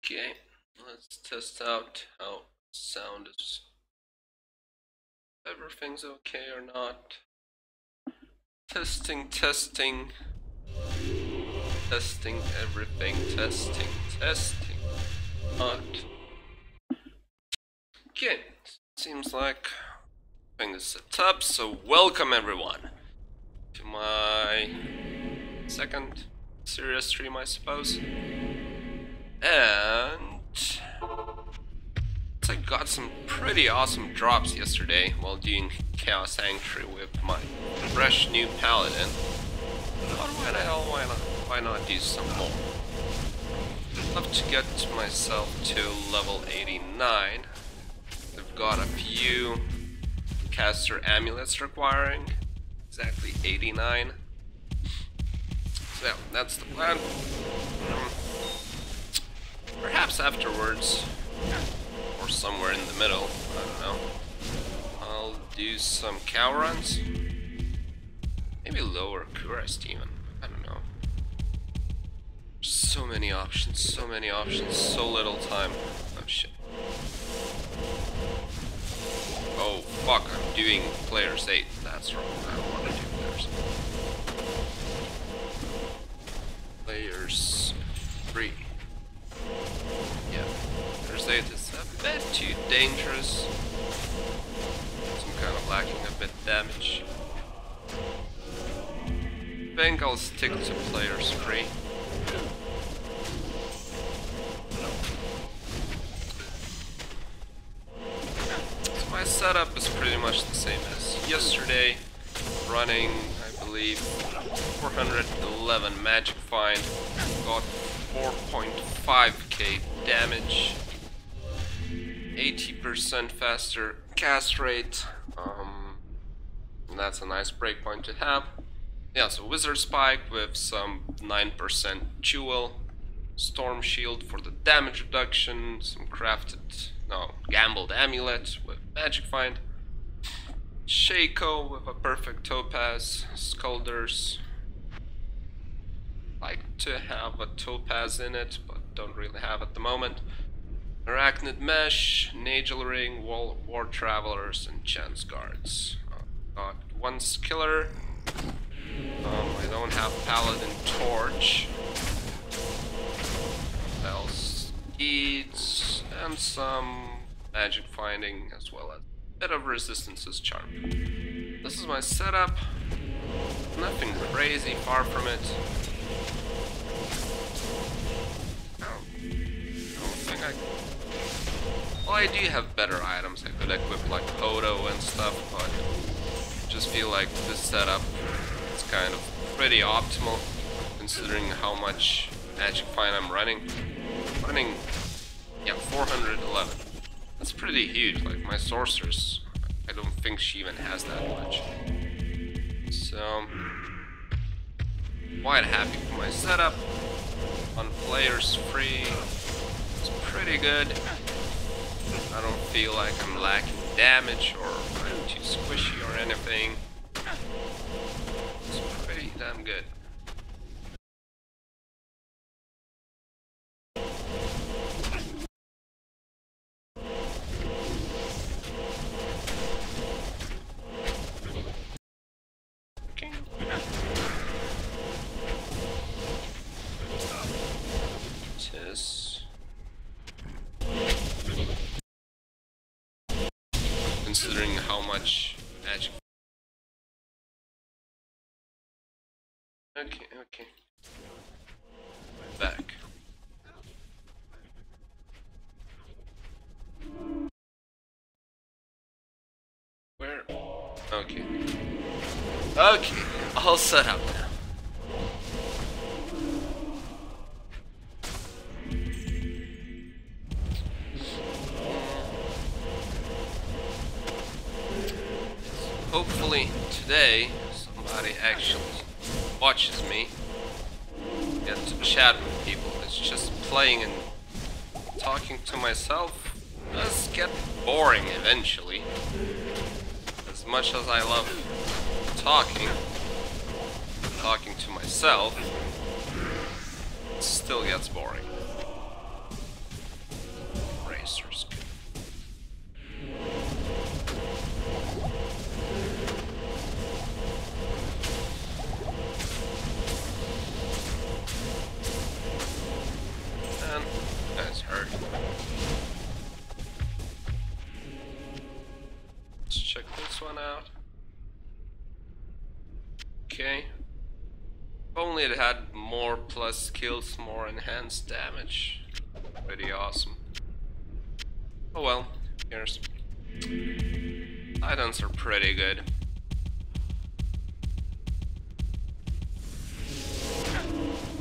Okay, let's test out how sound is. Everything's okay or not. Testing, testing. Testing everything, testing. Not. Okay, seems like everything is set up, so welcome everyone to my second serious stream, I suppose. And I got some pretty awesome drops yesterday while doing Chaos Sanctuary with my fresh new Paladin. But why not do some more? I'd love to get myself to level 89. I've got a few caster amulets requiring exactly 89. So yeah, that's the plan. Perhaps afterwards, or somewhere in the middle, I don't know, I'll do some cow runs. Maybe lower Kurest even, I don't know. So many options, so little time. Oh shit. Oh fuck, I'm doing players 8, that's wrong, I don't want to do players 8. Players 3. Yeah, players 8 is a bit too dangerous. I'm kind of lacking a bit damage. I think I'll stick to players 3. So my setup is pretty much the same as yesterday, running, I believe, 411 magic find, got 4.5k damage, 80% faster cast rate, and that's a nice breakpoint to have. Yeah, so Wizard Spike with some 9% jewel, Storm Shield for the damage reduction, some gambled amulet with magic find, Shaco with a perfect topaz, Skulders. Like to have a topaz in it, but don't really have at the moment. Arachnid Mesh, Nagel Ring, War Travelers, and Chance Guards. Got one Skiller. I don't have Paladin Torch. Else Deeds, and some magic finding, as well as a bit of Resistance's Charm. This is my setup. Nothing crazy, far from it. Well, I do have better items. I could equip like Podo and stuff, but I just feel like this setup is kind of pretty optimal considering how much magic find I'm running. Yeah, 411. That's pretty huge. Like my sorceress, I don't think she even has that much. So quite happy with my setup. On players free, it's pretty good. I don't feel like I'm lacking damage or I'm too squishy or anything. It's pretty damn good. Okay. Considering how much magic. Okay. Back. Where? Okay. Okay, all set up now. Hopefully today somebody actually watches me, get to chat with people. It's just playing and talking to myself does get boring eventually. As much as I love talking to myself, it still gets boring. Tracer's good. And that's hurt. Let's check this one out. Okay. If only it had more plus skills, more enhanced damage. Pretty awesome. Oh well, who cares? Titans are pretty good.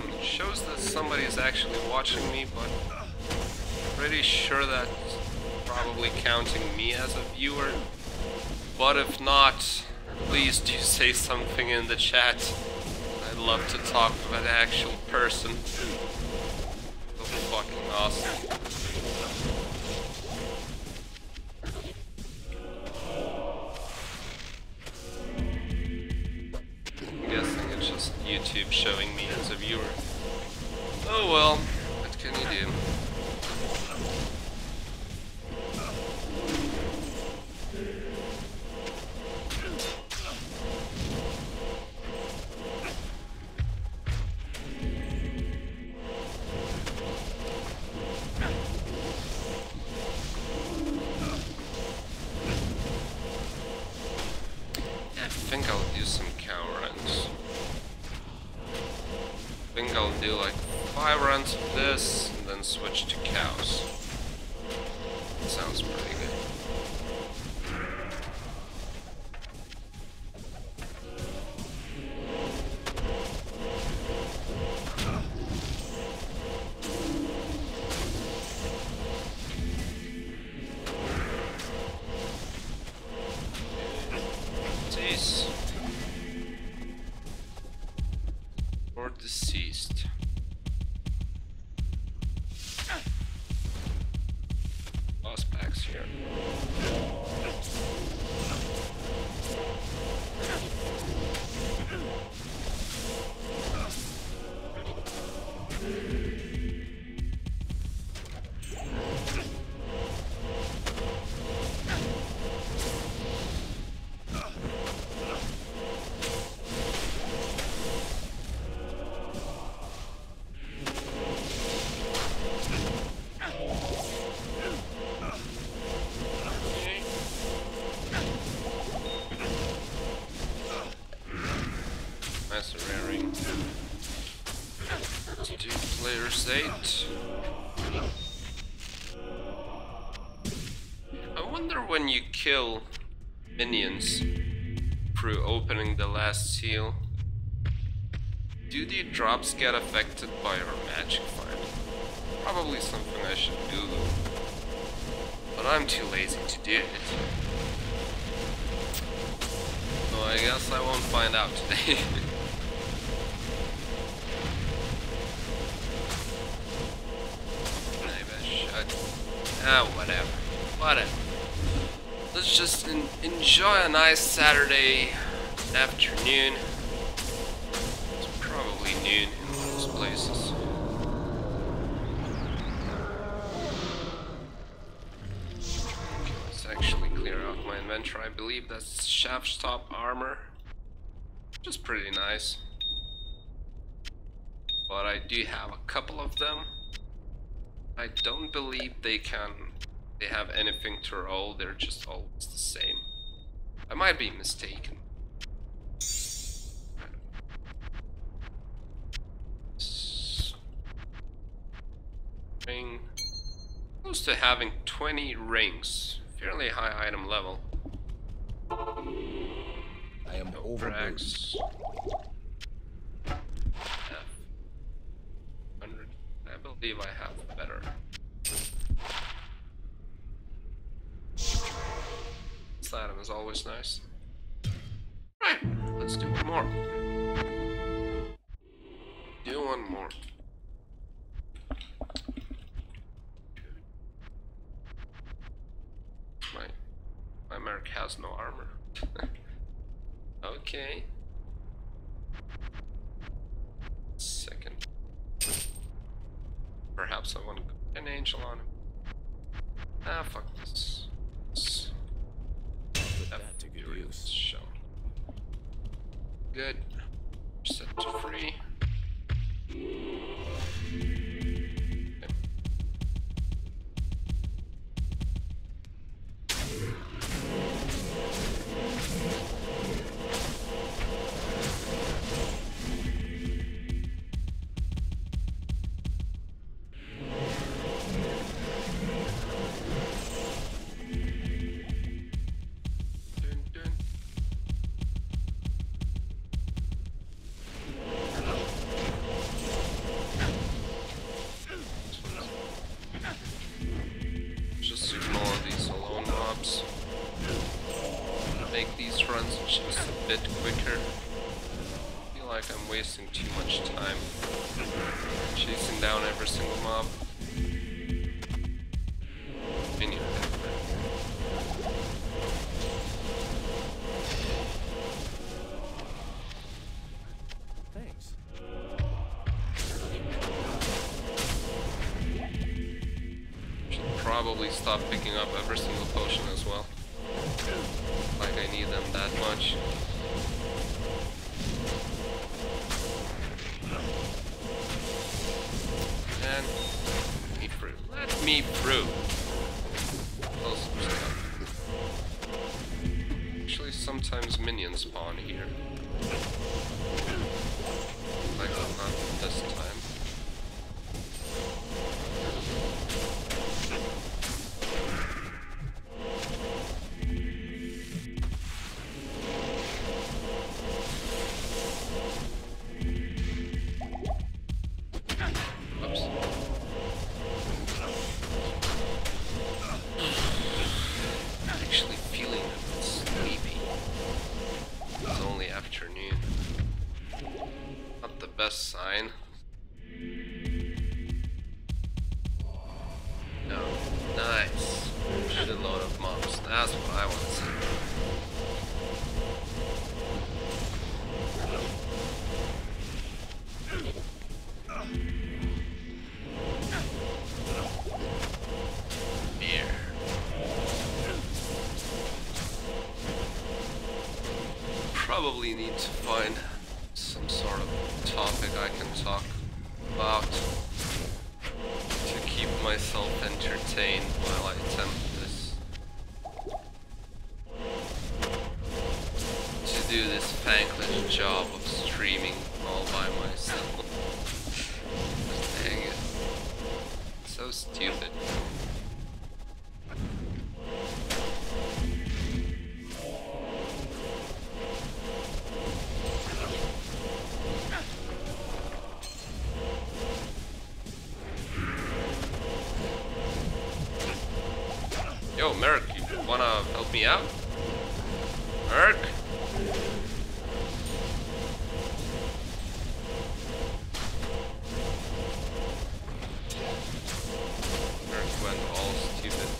It shows that somebody is actually watching me, but pretty sure that's probably counting me as a viewer. But if not, please do say something in the chat. I'd love to talk with an actual person. So fucking awesome. I'm guessing it's just YouTube showing me as a viewer. Oh well, what can you do? I think I'll do some cow runs. I think I'll do like 5 runs of this and then switch to cows. Sounds pretty good. Or deceased. Boss packs here. Raring. Let's do players 8. I wonder when you kill minions through opening the last seal, do the drops get affected by our magic find? Probably something I should Google, but I'm too lazy to do it. So I guess I won't find out today. Whatever. Whatever. Let's just enjoy a nice Saturday afternoon. It's probably noon in most places. Okay, let's actually clear out my inventory. I believe that's shaft top armor, which is pretty nice. But I do have a couple of them. I don't believe they have anything to roll, they're just always the same. I might be mistaken. Ring. Close to having 20 rings. Fairly high item level. I am overburdened. 100. I believe I have better. This item is always nice. Right, let's do one more. Do one more. My merc has no armor. Okay. Second. Perhaps I want to go an angel on him. Ah, fuck this. Put that to good use. Show. Good. Set to free. Just ignore these alone mobs. Make these runs just a bit quicker. I feel like I'm wasting too much time chasing down every single mob. Minion deathmatch. Thanks. Should probably stop picking up every single potion as well. Like I need them that much. And let me through. Let me through. Close stuff. Actually, sometimes minions spawn here. Like not this time. Actually feeling a bit sleepy. It's only afternoon. Not the best sign. No. Nice. Shitload of mobs. That's what I want to see. Here. Probably need to find some sort of topic I can talk about to keep myself entertained while I attempt this. To do this thankless job of streaming all by myself. Dang it. So stupid. Yo, Merc, you wanna help me out? Merc? Merc went all stupid.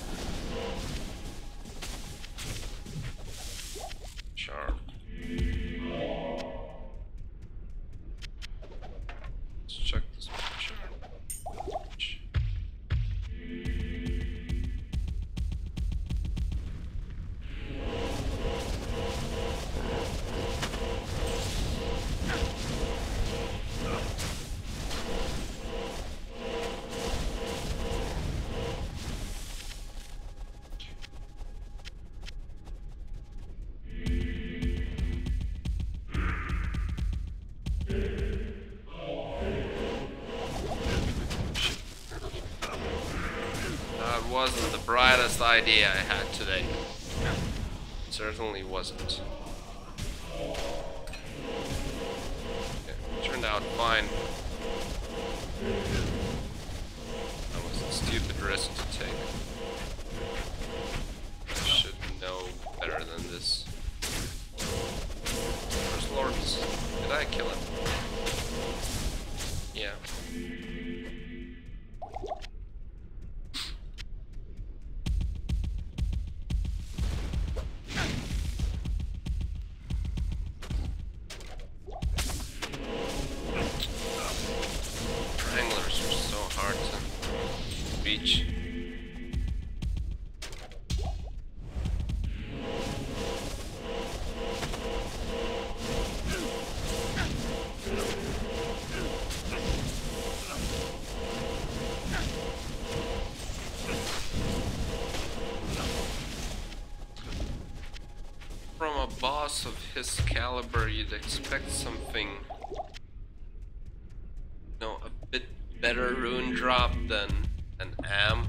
Charm. Let's check this picture. That wasn't the brightest idea I had today. It certainly wasn't. Okay, turned out fine. That was a stupid risk to take. I should know better than this. First Lords, did I kill him? Yeah. Trianglers are so hard to reach. boss of his caliber, you'd expect something, you know, a bit better rune drop than an am.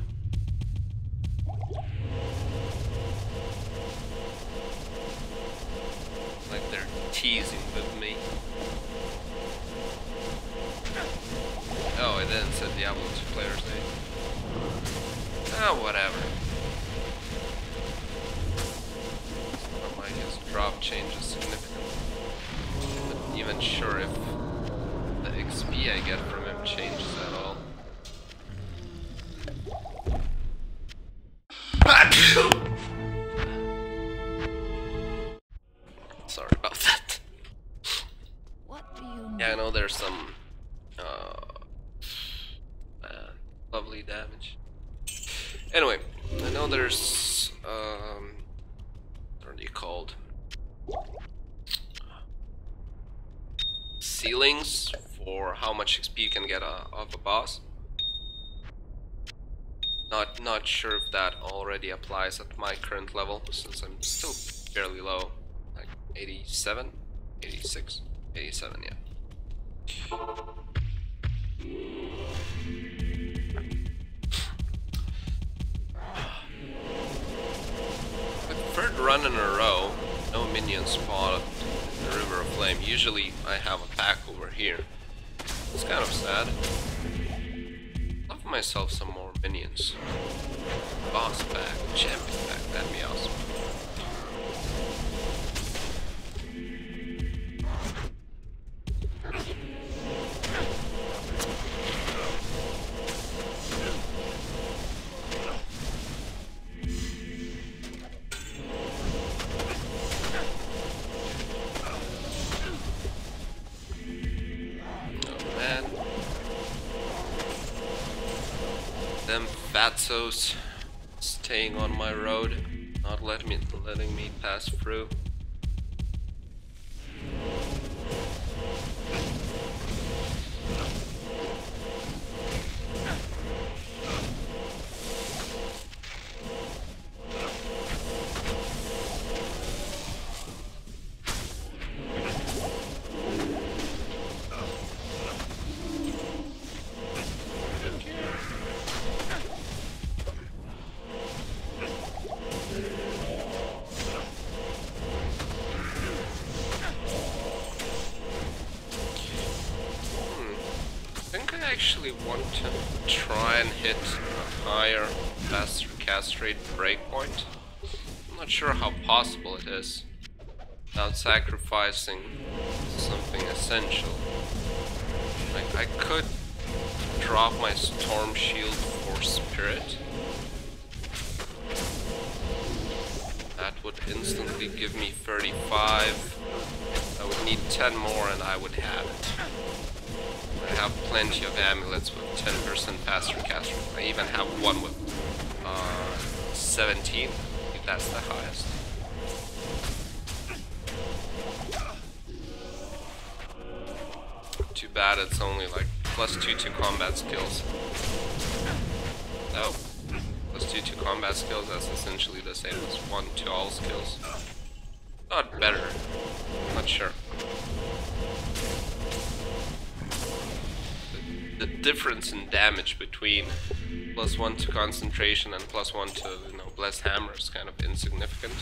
Like they're teasing with me. Oh, it didn't say Diablo2 players, eh? Ah, whatever. Not like his drop changes significantly. Not even sure if the XP I get from him changes at all. Sorry about that. What do you need? Yeah, I know there's some lovely damage. Anyway, I know there's what are they called? Ceilings for how much XP you can get off a boss. Not sure if that already applies at my current level, since I'm still fairly low, like 87, 86, 87, yeah. The third run in a row, no minions spotted in the River of Flame. Usually I have a pack over here. It's kind of sad. Love myself some more minions. Boss pack, champion pack, that'd be awesome. Them fatsos staying on my road, not letting me pass through. I actually want to try and hit a higher, faster cast rate breakpoint. I'm not sure how possible it is without sacrificing something essential. Like, I could drop my Storm Shield for Spirit. That would instantly give me 35. I would need 10 more and I would have it. I have plenty of amulets with 10% faster cast rate. I even have one with 17, if that's the highest. Too bad it's only like +2 to combat skills. No, +2 to combat skills, that's essentially the same as 1 to all skills. Not better, not sure. The difference in damage between +1 to concentration and +1 to, you know, blessed hammer is kind of insignificant.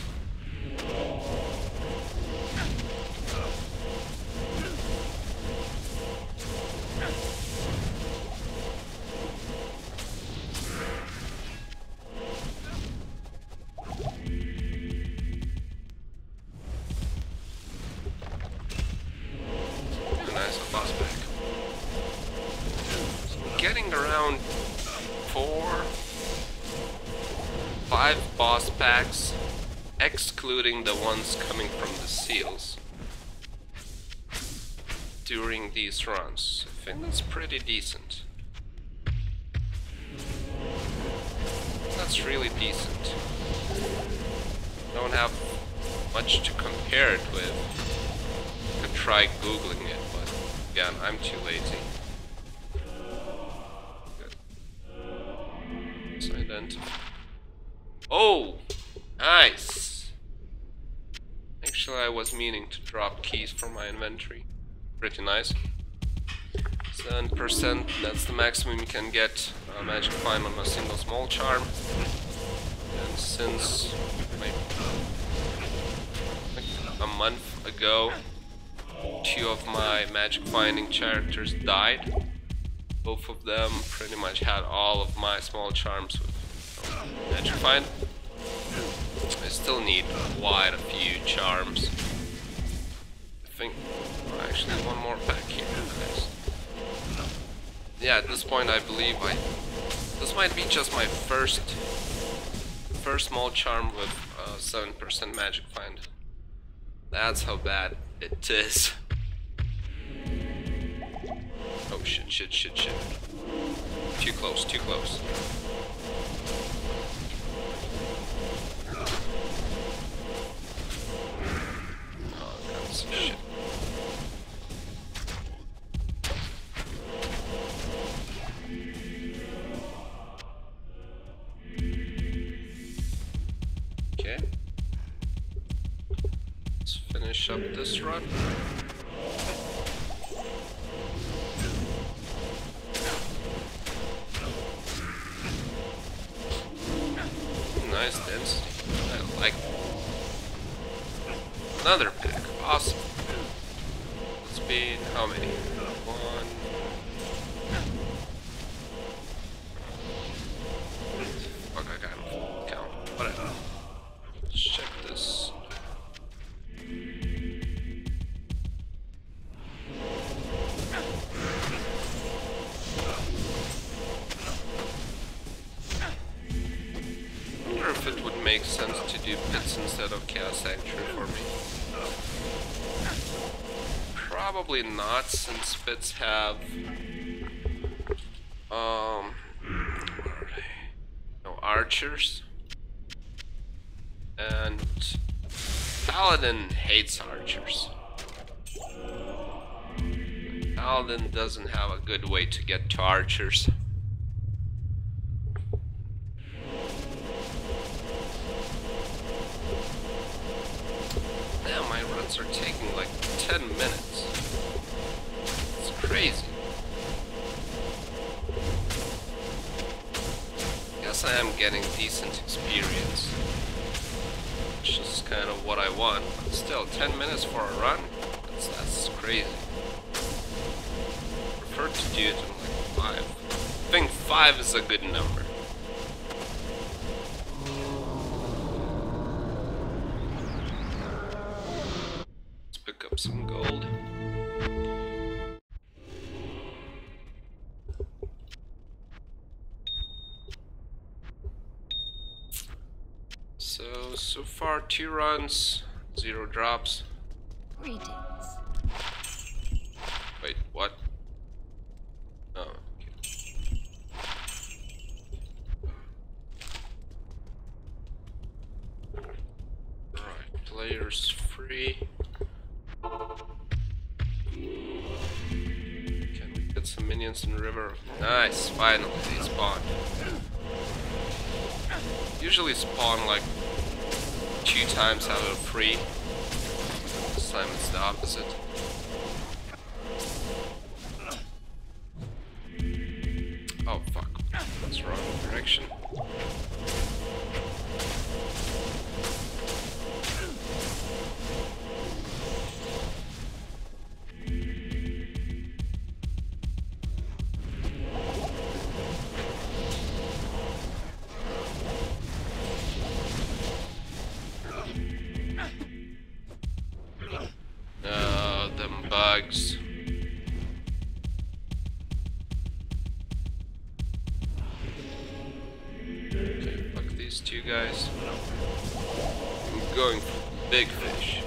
Nice boss back. Getting around 4-5 boss packs, excluding the ones coming from the seals, during these runs. I think that's pretty decent. That's really decent. Don't have much to compare it with. Could try googling it, but again, I'm too lazy. Identify. Oh, nice. Actually, I was meaning to drop keys from my inventory. Pretty nice. 7%, that's the maximum you can get magic find on a single small charm. And since like a month ago, 2 of my magic finding characters died. Both of them pretty much had all of my small charms with magic find. I still need quite a few charms. I think actually one more pack here. Nice. Yeah, at this point I believe this might be just my first small charm with 7% magic find. That's how bad it is. Oh shit. Too close. Oh, that's shit. Okay. Let's finish up this run. Nice density. I like it. Another pack. Awesome. It's been how many? 1. Fuck, I can't count. Whatever. Let's check this. I wonder if it would make sense to do pits instead of Chaos Sanctuary for me. Probably not, since pits have what are they? No, archers. And Paladin hates archers. Paladin doesn't have a good way to get to archers. Damn, my runs are taking like 10 minutes. It's crazy. Guess I am getting decent experience. Which is kind of what I want. But still, 10 minutes for a run? That's crazy. I prefer to do it in like 5. I think 5 is a good number. Let's pick up some gold. So far 2 runs, 0 drops. Greetings. Wait, what? Oh, okay. Right, players free. Can we get some minions in the river? Nice, finally they spawn. Usually spawn like 2 times out of 3. This time it's the opposite. Oh fuck, that's wrong direction. Them bugs. Okay, fuck these 2 guys. I'm going for big fish.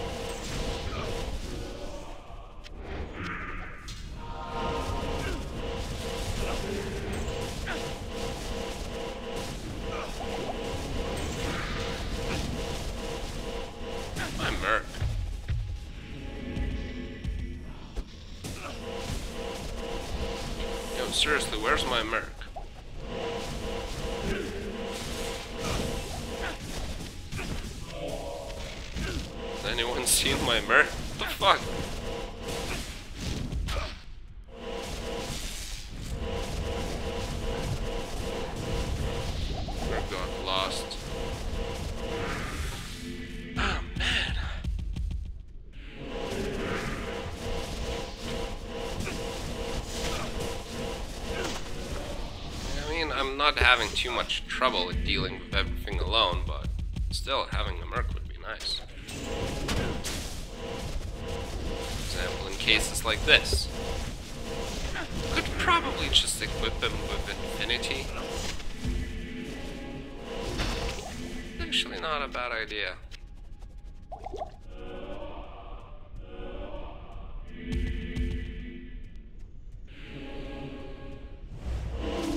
My merc. Yo, seriously, where's my merc? Has anyone seen my merc? What the fuck? Merc got lost. Oh man. I mean, I'm not having too much trouble with dealing with everything alone, but still, having a merc would be nice. For example, in cases like this. Could probably just equip him with Infinity. Actually not a bad idea.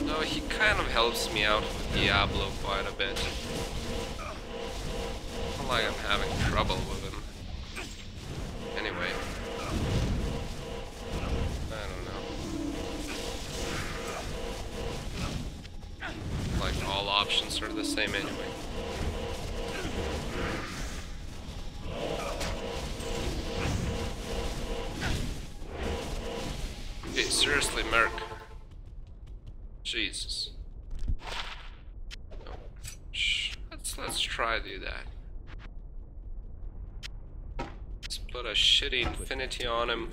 No, he kind of helps me out with Diablo quite a bit. Not like I'm having trouble with him. Anyway. I don't know. Like all options are the same anyway. Okay, seriously, Merc. Jesus. No. Shh. Let's try to do that. Let's put a shitty Infinity on him.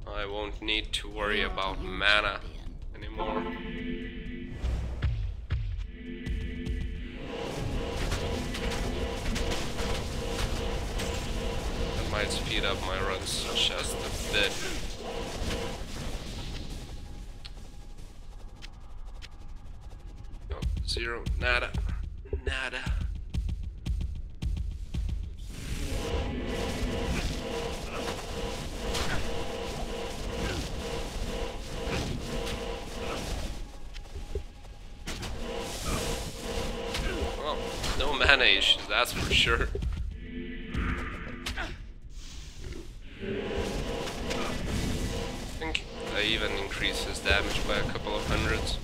I won't need to worry about mana anymore. That might speed up my runs just a bit. Zero, nada, nada. Well, no mana issues, that's for sure. I think I even increased his damage by a couple of hundreds.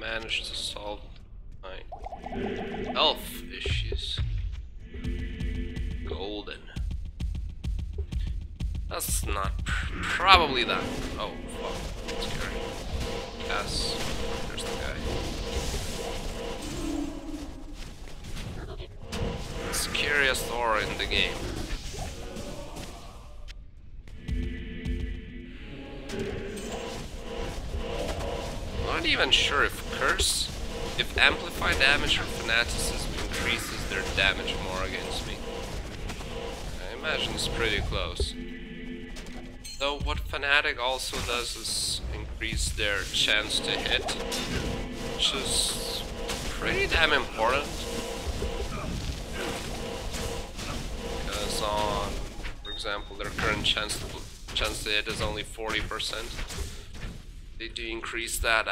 Managed to solve my health issues. Golden. That's not probably that. Oh fuck, that's scary. Yes, there's the guy. Scariest aura in the game. Not even sure if Curse, if Amplify damage or Fanaticism increases their damage more against me. I imagine it's pretty close. Though what Fanatic also does is increase their chance to hit, which is pretty damn important. Because on, for example, their current chance to hit is only 40%. They do increase that,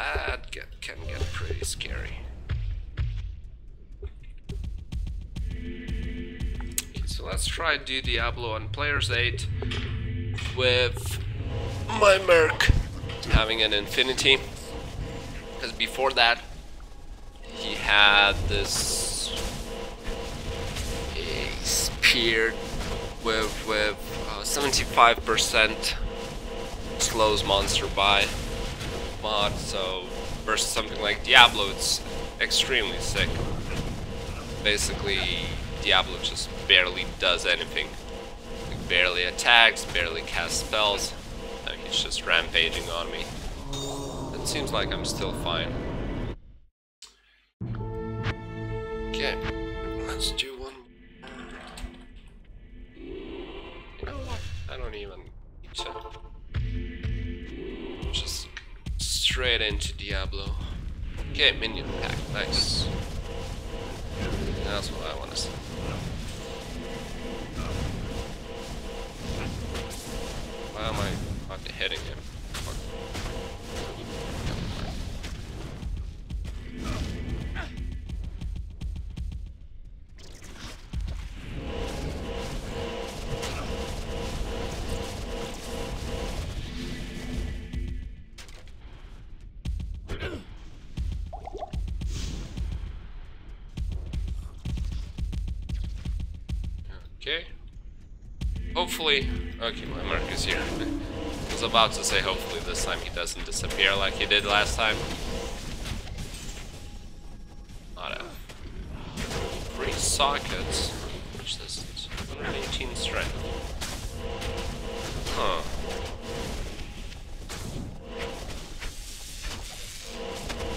can get pretty scary. Okay, so let's try do Diablo on Players 8 with my Merc having an Infinity. Because before that, he had this spear with 75% slows monster by mod, so versus something like Diablo, it's extremely sick. Basically, Diablo just barely does anything. Like, barely attacks, barely casts spells. He's just rampaging on me. It seems like I'm still fine. Okay, let's do one more. straight into Diablo. Okay, minion pack, nice. That's what I want to see. Why am I not hitting him? Fuck. Okay. Hopefully. Okay, my mark is here. I was about to say hopefully this time he doesn't disappear like he did last time. Not a 3 sockets. Which this is 118 strength. Huh.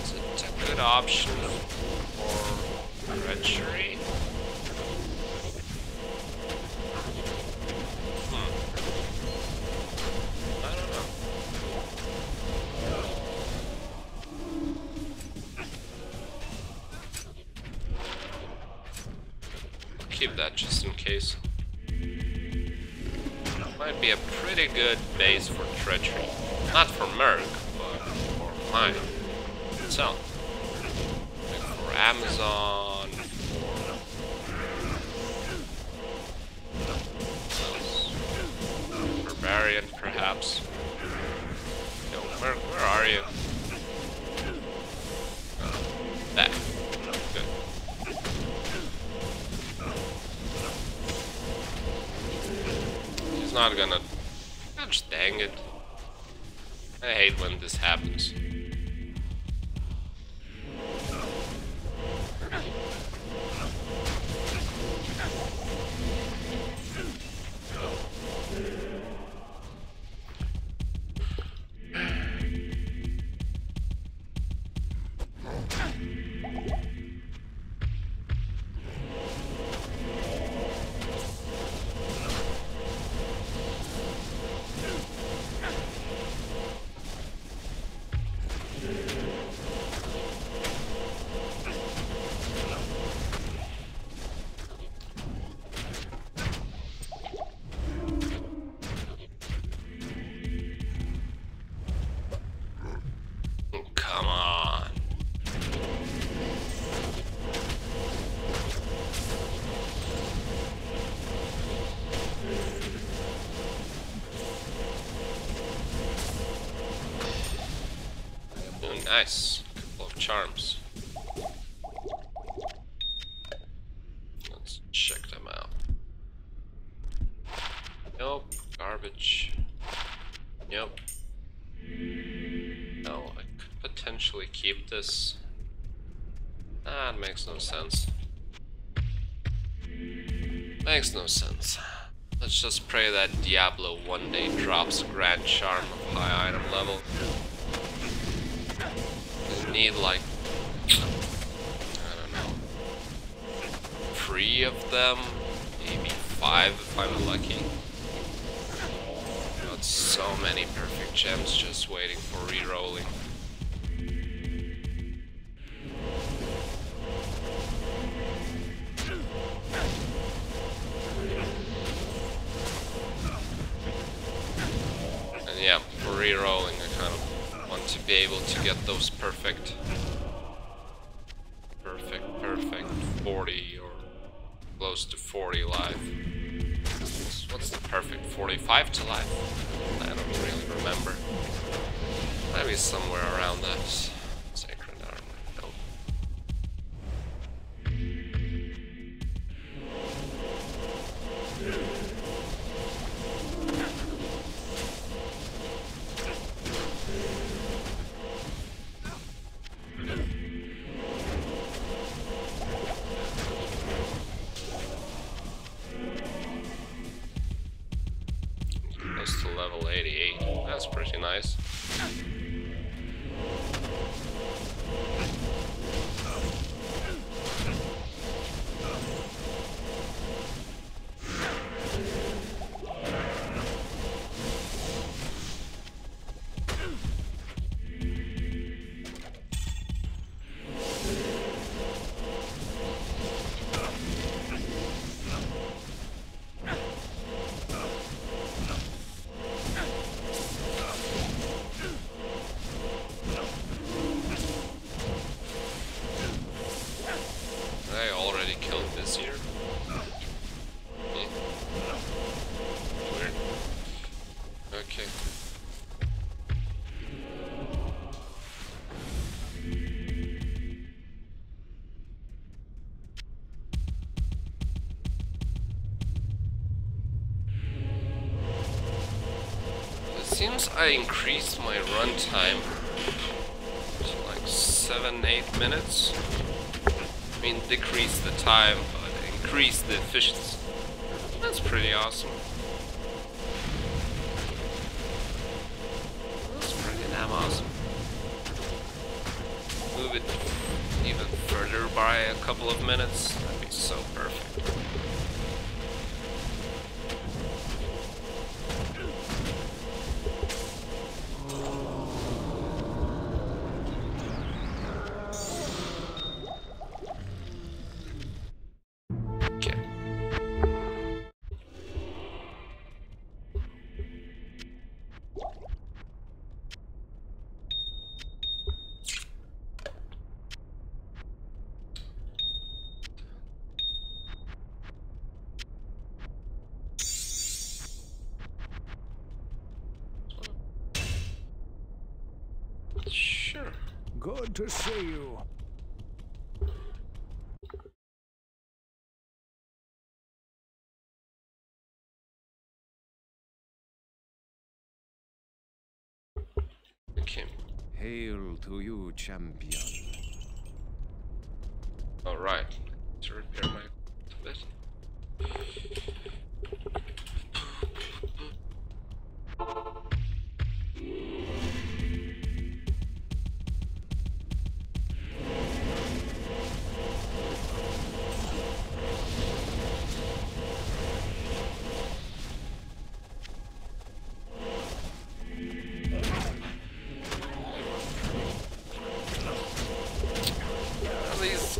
Is it a good option for treachery? Keep that just in case. Might be a pretty good base for treachery. Not for Merc, but for mine itself. Like for Amazon, for Barbarian perhaps. Yo, Merc, where are you? Back. Good. Not gonna. Gosh dang it. I hate when this happens. Come on. Oh, nice. Couple of charms. Let's check them out. Nope. Garbage. Nope. No, I could potentially keep this. That makes no sense. Makes no sense. Let's just pray that Diablo one day drops Grand Charm of high item level. We need like, I don't know, 3 of them, maybe 5 if I'm lucky. Got so many perfect gems just waiting for re-rolling. And yeah, for re-rolling I kind of want to be able to get those perfect 40 or close to 40 live. What's the perfect 45 to live? I don't really remember. Maybe somewhere around that. Sacred armor. Nope. Close to level 88. That's pretty nice. Seems I increased my runtime to like 7-8 minutes. I mean, decrease the time, but increase the efficiency. That's pretty awesome. That's pretty damn awesome. Move it even further by a couple of minutes. That'd be so perfect. Sure. Good to see you. Okay. Hail to you, champion. Alright. To repair my bit.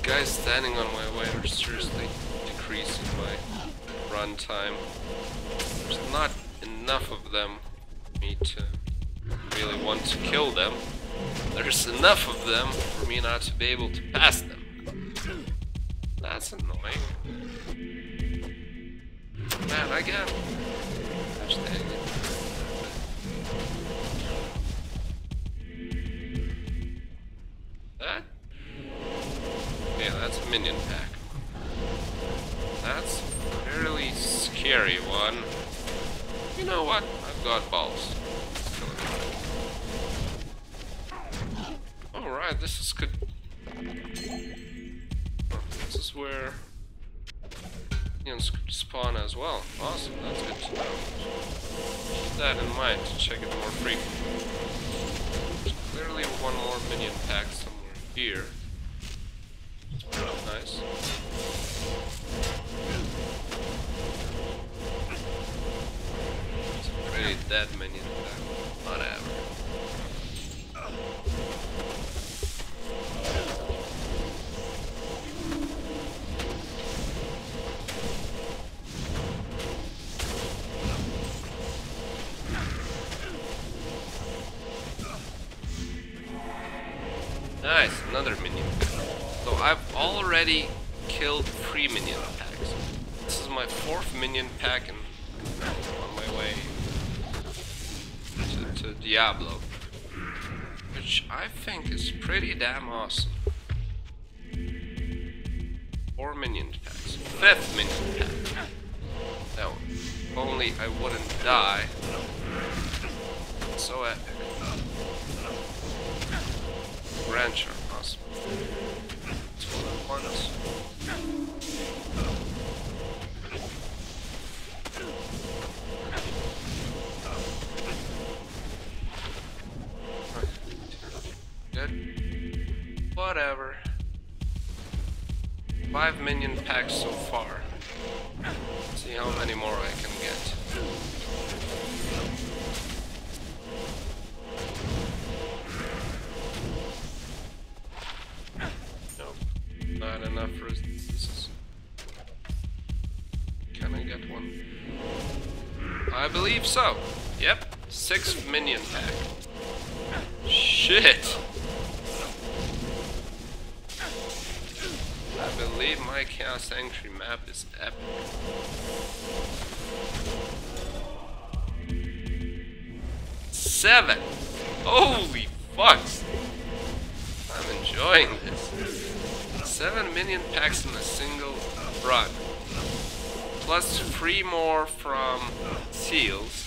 Guys standing on my way are seriously decreasing my run time. There's not enough of them for me to really want to kill them. There's enough of them for me not to be able to pass them. That's annoying. Man, again. Gosh dang it. That? Yeah, that's a minion pack. That's a fairly scary one. You know what? I've got balls. Alright, this is good. This is where minions could spawn as well. Awesome, that's good to know. Keep that in mind to check it more frequently. There's clearly one more minion pack somewhere here. Nice. It's a pretty dead minion pack. Whatever. Nice, another minion pack. So I've already killed 3 minion packs. This is my 4th minion pack and on my way to Diablo, which I think is pretty damn awesome. 4 minion packs. 5th minion pack. Now, if only I wouldn't die. So epic. Rancher, awesome. That's what I want us. Good. Whatever. 5 minion packs so far. Let's see how many more I can get. Nope. Not enough resistances. Can I get one? I believe so. Yep. 6th minion pack. Shit! I believe my Chaos Sanctuary map is epic. Seven! Holy fuck! I'm enjoying this. 7 minion packs in a single run. Plus 3 more from seals.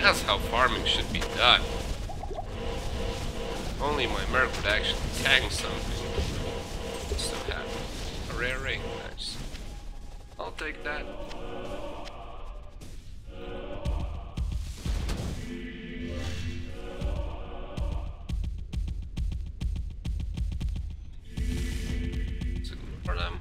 That's how farming should be done. If only my merc would actually tank something. Still have a rare ring, nice. I'll take that. Let's ignore them.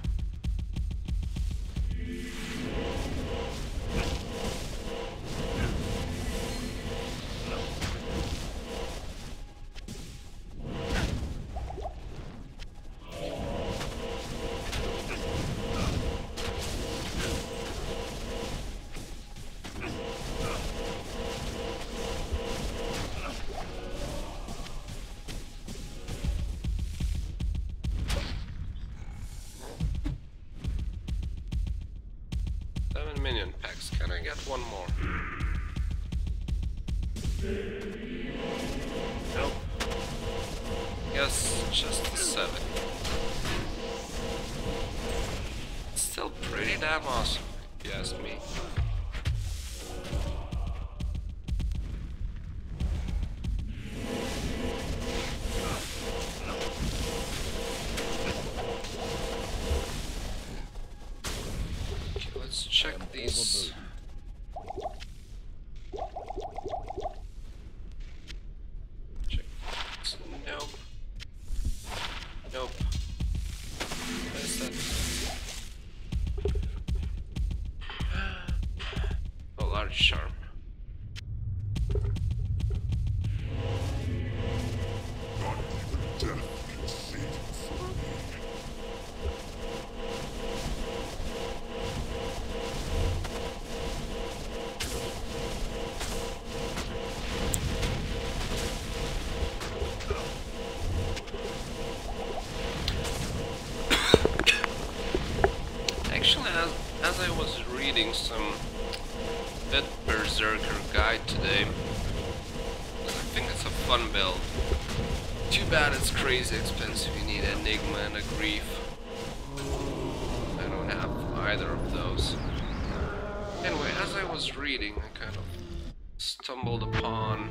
Minion packs. Can I get one more? Nope. Yes, just the 7. Still pretty damn awesome, if you ask me. Let's check these. Check this. Nope. Nope. What is that? A large charm. As I was reading some bit berserker guide today, I think it's a fun build. Too bad it's crazy expensive. You need Enigma and a Grief. I don't have either of those. Anyway, as I was reading, I kind of stumbled upon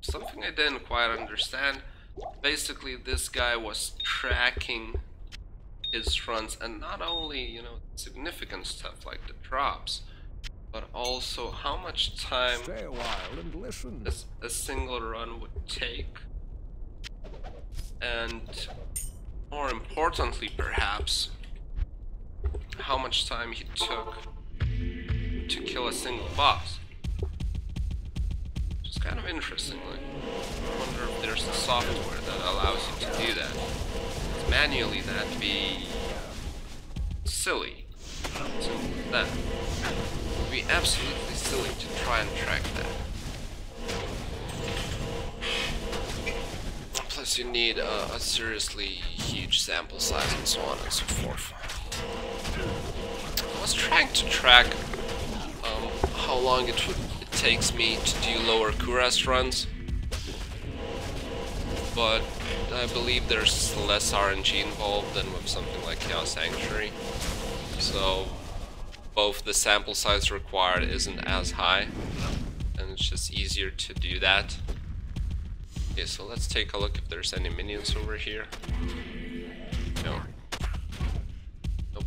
something I didn't quite understand. Basically, this guy was tracking his runs, and not only, you know, significant stuff like the drops, but also how much time Stay a while and listen. a single run would take, and more importantly, perhaps, how much time he took to kill a single boss. Which is kind of interesting. Like, I wonder if there's a software that allows you to do that. Manually, that'd be silly. Simple as that. It would be absolutely silly to try and track that. Plus, you need a seriously huge sample size and so on and so forth. I was trying to track how long it takes me to do lower Kuras runs, but I believe there's less RNG involved than with something like Chaos Sanctuary, so both the sample size required isn't as high, and it's just easier to do that. Okay, so let's take a look if there's any minions over here. No. Nope.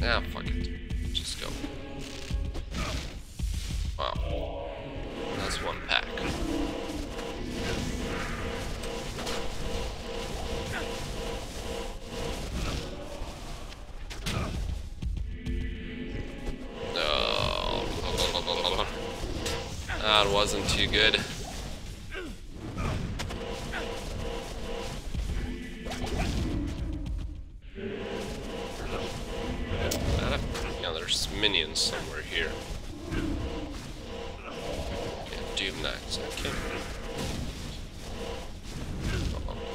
Ah, fuck it. Just go. Wow. That's one pack. No. That wasn't too good. Yeah, there's minions somewhere here. Doom Knights, okay.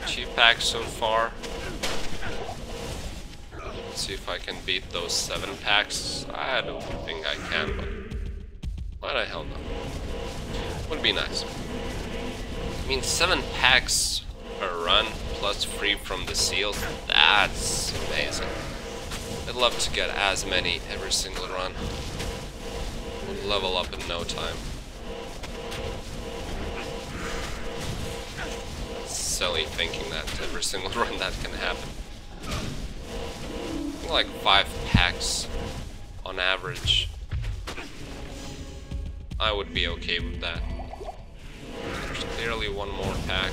2 packs so far. Let's see if I can beat those 7 packs. I don't think I can, but why the hell not? Would be nice. I mean, 7 packs per run plus free from the seals. That's amazing. I'd love to get as many every single run. Would level up in no time. Silly thinking that every single run that can happen. Like 5 packs on average. I would be okay with that. There's clearly one more pack.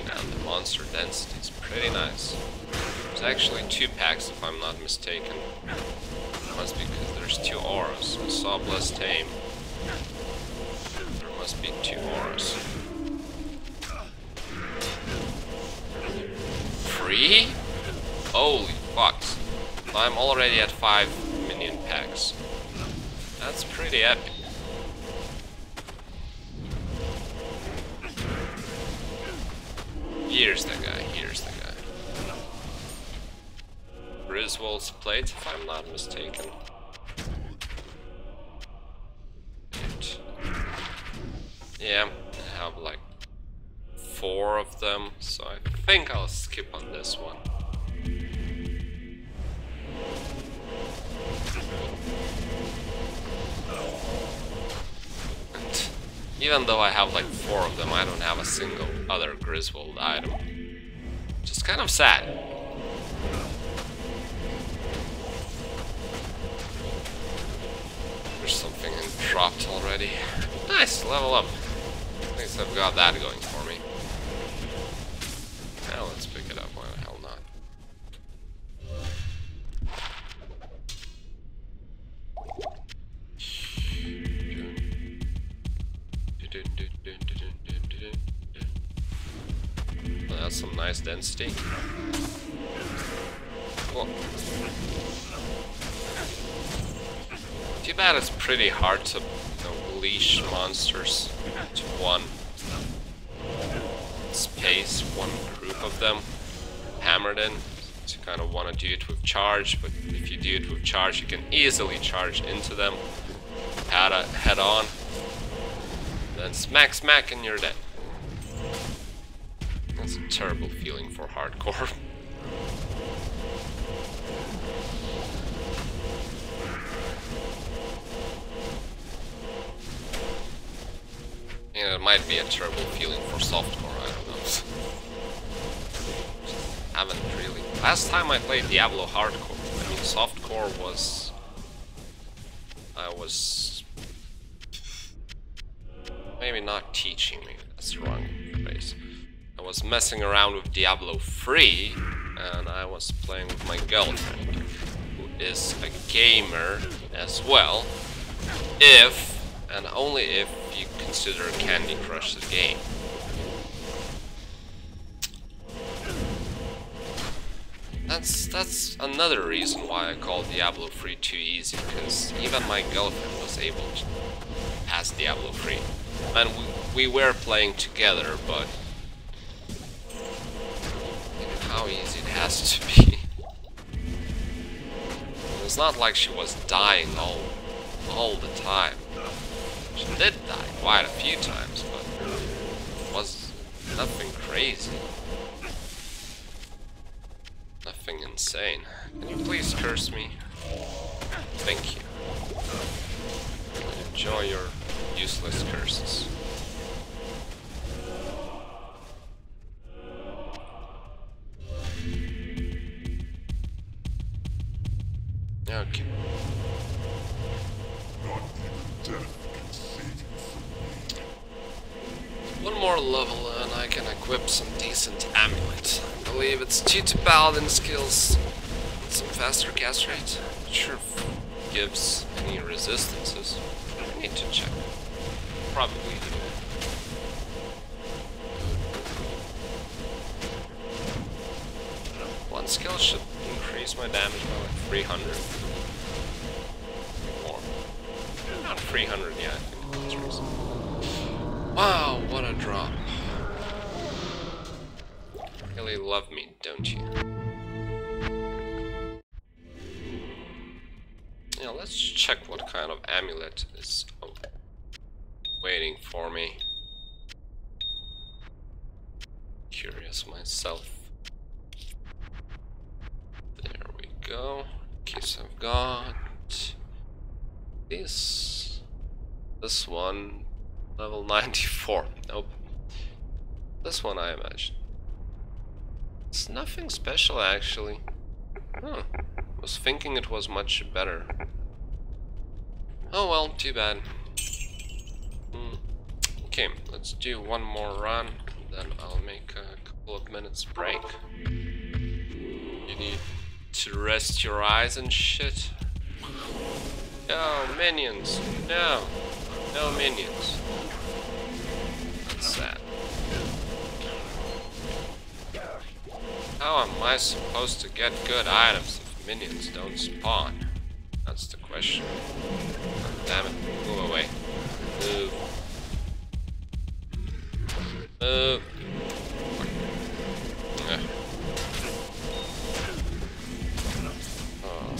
And the monster density is pretty nice. There's actually 2 packs if I'm not mistaken. Must be because there's 2 auras. I saw Bless Tame. There must be 2 auras. 3? Holy fucks. I'm already at 5 minion packs. That's pretty epic. Here's the guy, here's the guy. Griswold's plate, if I'm not mistaken. Yeah, I have like 4 of them, so I think I'll skip on this one. And even though I have like 4 of them, I don't have a single other Griswold item. Just kind of sad. There's something dropped already. Nice, level up. At least I've got that going for me. Now let's pick it up, why the hell not? Well, that's some nice density. Cool. Too bad it's pretty hard to leash monsters to one space, one group of them. Hammerdin, so you kind of want to do it with charge, but if you do it with charge, you can easily charge into them, head on, then smack smack and you're dead. That's a terrible feeling for hardcore. Yeah, it might be a terrible feeling for softcore, I don't know. Haven't really. Last time I played Diablo hardcore, I mean softcore was... I was... maybe not teaching me, that's the wrong phrase. I was messing around with Diablo2, and I was playing with my girlfriend, who is a gamer as well, if, and only if, you consider Candy Crush the game. That's another reason why I call Diablo3 too easy, because even my girlfriend was able to pass Diablo3. And we were playing together, but you know how easy it has to be. It's not like she was dying all the time. She did die quite a few times, but it was nothing crazy. Nothing insane. Can you please curse me? Thank you. Enjoy your useless curses. Okay. One more level and I can equip some decent amulets. I believe it's 2 to paladin skills and some faster cast rate. Not sure if it gives any resistances. I need to check. Probably do. One skill should increase my damage by like 300. More. Not 300, yeah, I think that's reasonable. Wow, what a drop. Really love me, don't you? Yeah, let's check what kind of amulet is waiting for me. Curious myself. There we go. Keys I've got. This one, level 94. Nope. This one I imagine. It's nothing special actually. Huh. Was thinking it was much better. Oh well, too bad. Okay, let's do one more run, then I'll make a couple of minutes break. You need to rest your eyes and shit. No, minions! No! No minions. That's sad. How am I supposed to get good items if minions don't spawn? That's the question. Oh, damn it. Move away. Move. Move. Oh.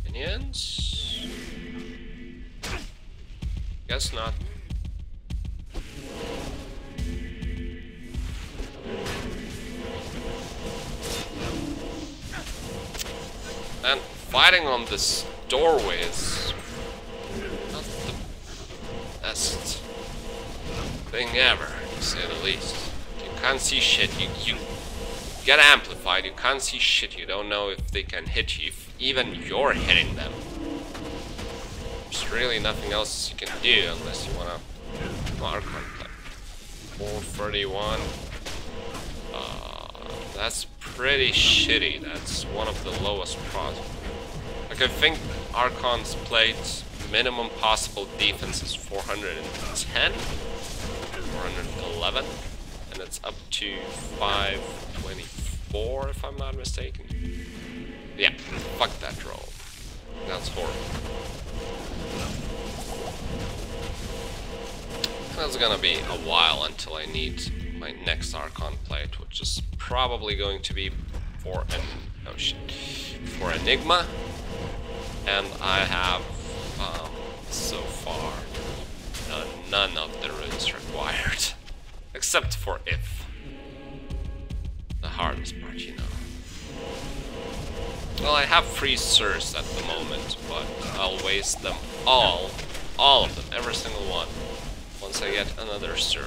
Minions? Guess not. And fighting on this doorway is not the best thing ever, to say the least. You can't see shit, you get amplified, you can't see shit, you don't know if they can hit you, if even you're hitting them. There's really nothing else you can do unless you wanna mark on play. 431. That's pretty shitty. That's one of the lowest pros. Like, I think Archon's plate's minimum possible defense is 410, 411, and it's up to 524 if I'm not mistaken. Yeah, fuck that roll. That's horrible. That's gonna be a while until I need my next Archon plate, which is probably going to be for for Enigma, and I have so far none of the runes required, except for if. The hardest part, you know. Well, I have 3 Sirs at the moment, but I'll waste them all of them, every single one, once I get another Sir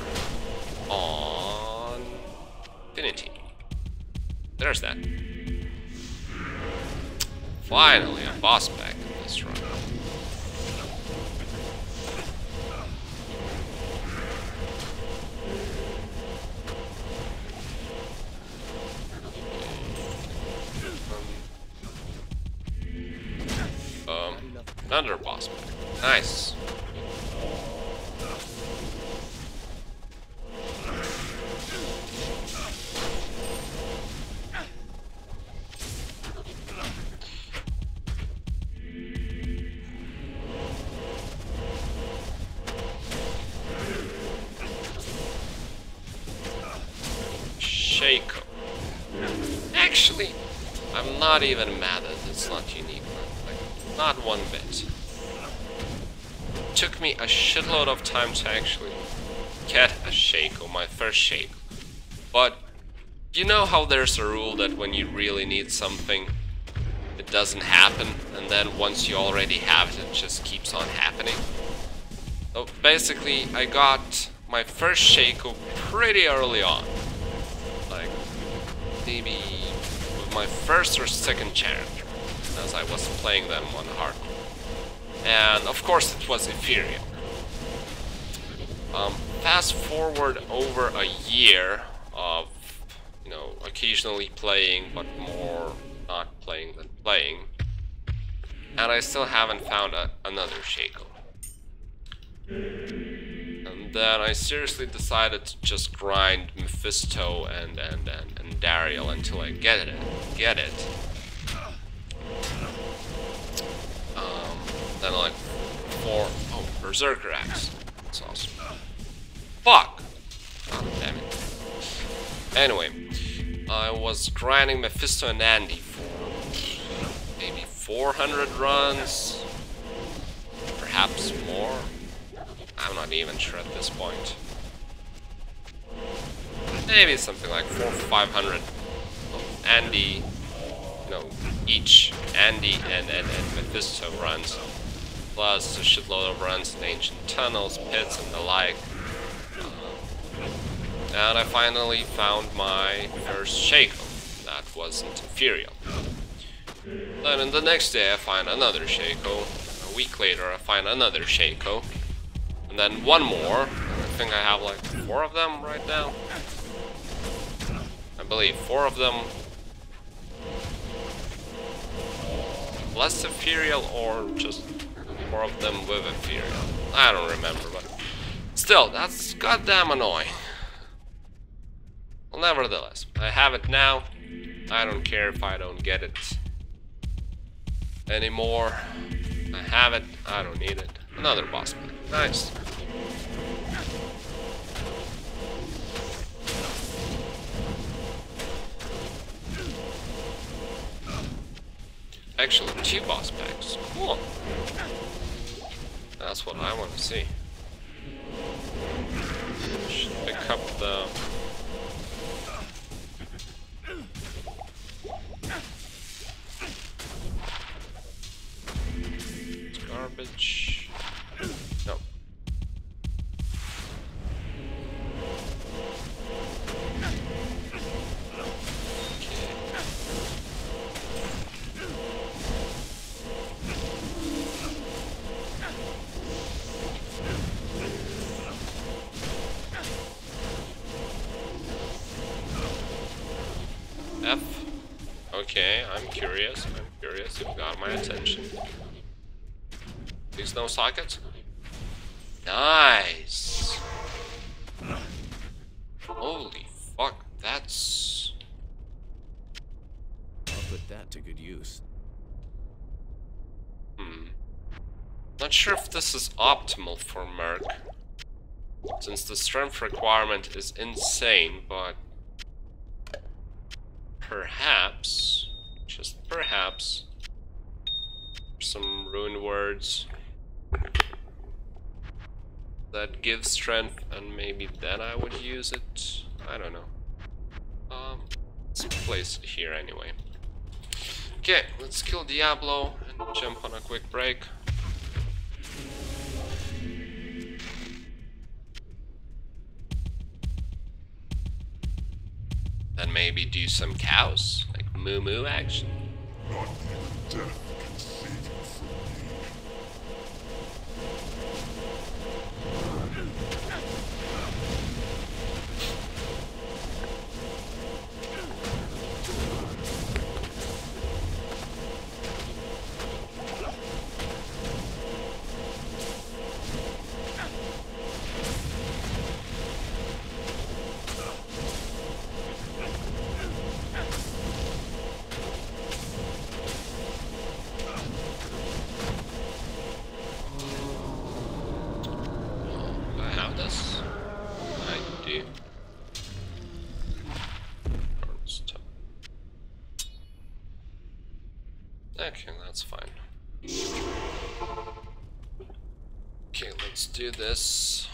on Infinity. There's that. Finally, a boss back in this run. Another boss back. Nice. Shaco. Actually, I'm not even mad that it's not unique. Like, not one bit. It took me a shitload of time to actually get a Shaco, my first Shaco. But you know how there's a rule that when you really need something, it doesn't happen, and then once you already have it, it just keeps on happening? So basically, I got my first Shaco pretty early on. Like, maybe with my first or second character, as I was playing them on hardcore. And of course it was Ethereum. Fast forward over a year of, you know, occasionally playing, but more not playing than playing. And I still haven't found another Shaco. And then I seriously decided to just grind Mephisto and Dariel until I get it. Then like 4 Berserker Axe. That's awesome. Fuck! God damn it. Anyway, I was grinding Mephisto and Andy for maybe 400 runs, perhaps more. I'm not even sure at this point. Maybe something like 400 or 500 of Andy, each Andy and Mephisto runs, plus a shitload of runs in ancient tunnels, pits, and the like. And I finally found my first Shaco that wasn't Ethereal. Then in the next day I find another Shaco. A week later I find another Shaco. And then one more. I think I have like 4 of them right now. I believe 4 of them. Less Ethereal or just 4 of them with Ethereal. I don't remember, but still, that's goddamn annoying. Well, nevertheless, I have it now. I don't care if I don't get it anymore. I have it. I don't need it. Another boss fight. Nice. Actually, 2 boss packs. Cool. That's what I want to see. Should pick up the... garbage. No. F. Okay, I'm curious. You've got my attention. These no sockets? Nice! Holy fuck, that's... I'll put that to good use. Not sure if this is optimal for Merc, since the strength requirement is insane, but... perhaps, just perhaps, some rune words that give strength, and maybe then I would use it. I don't know. Let's place it here anyway. Okay, let's kill Diablo and jump on a quick break. Then maybe do some cows, like moo moo action. Not even death can save you from me. Do I have this? I do. Okay, that's fine. Okay, let's do this.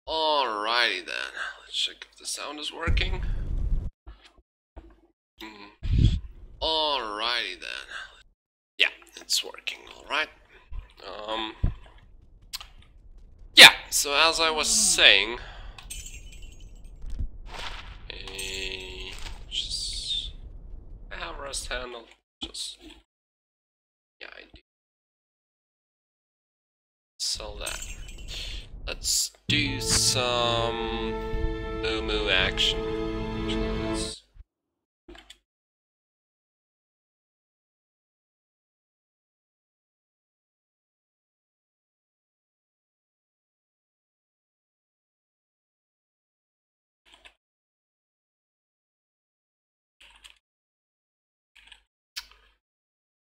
Alrighty then, let's check if the sound is working. Alrighty then. Yeah, it's working, alright. Yeah, so as I was saying, I have rest handle, yeah, I do. Sell that. Let's do some moo action.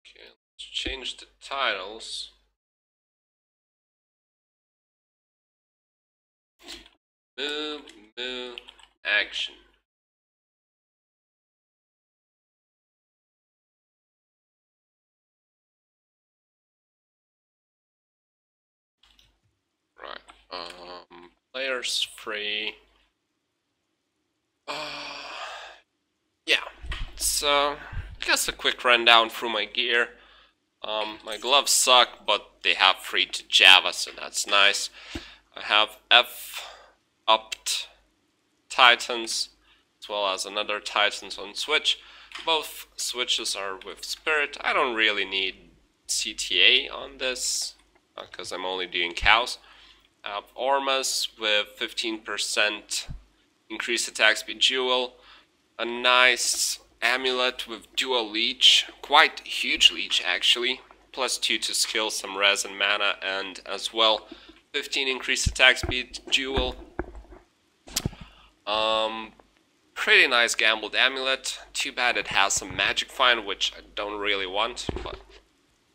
Okay, let's change the titles. Moo action. Right. Players free. Yeah. So I guess a quick rundown through my gear. My gloves suck, but they have free to Java, so that's nice. I have F-upped Titans, as well as another Titans on Switch. Both switches are with Spirit. I don't really need CTA on this, because I'm only doing cows. I have Ormas with 15% increased attack speed dual. A nice amulet with dual leech, quite huge leech actually, +2 to skill, some res and mana, and as well 15 increased attack speed dual. Pretty nice gambled amulet. Too bad it has some magic find, which I don't really want, but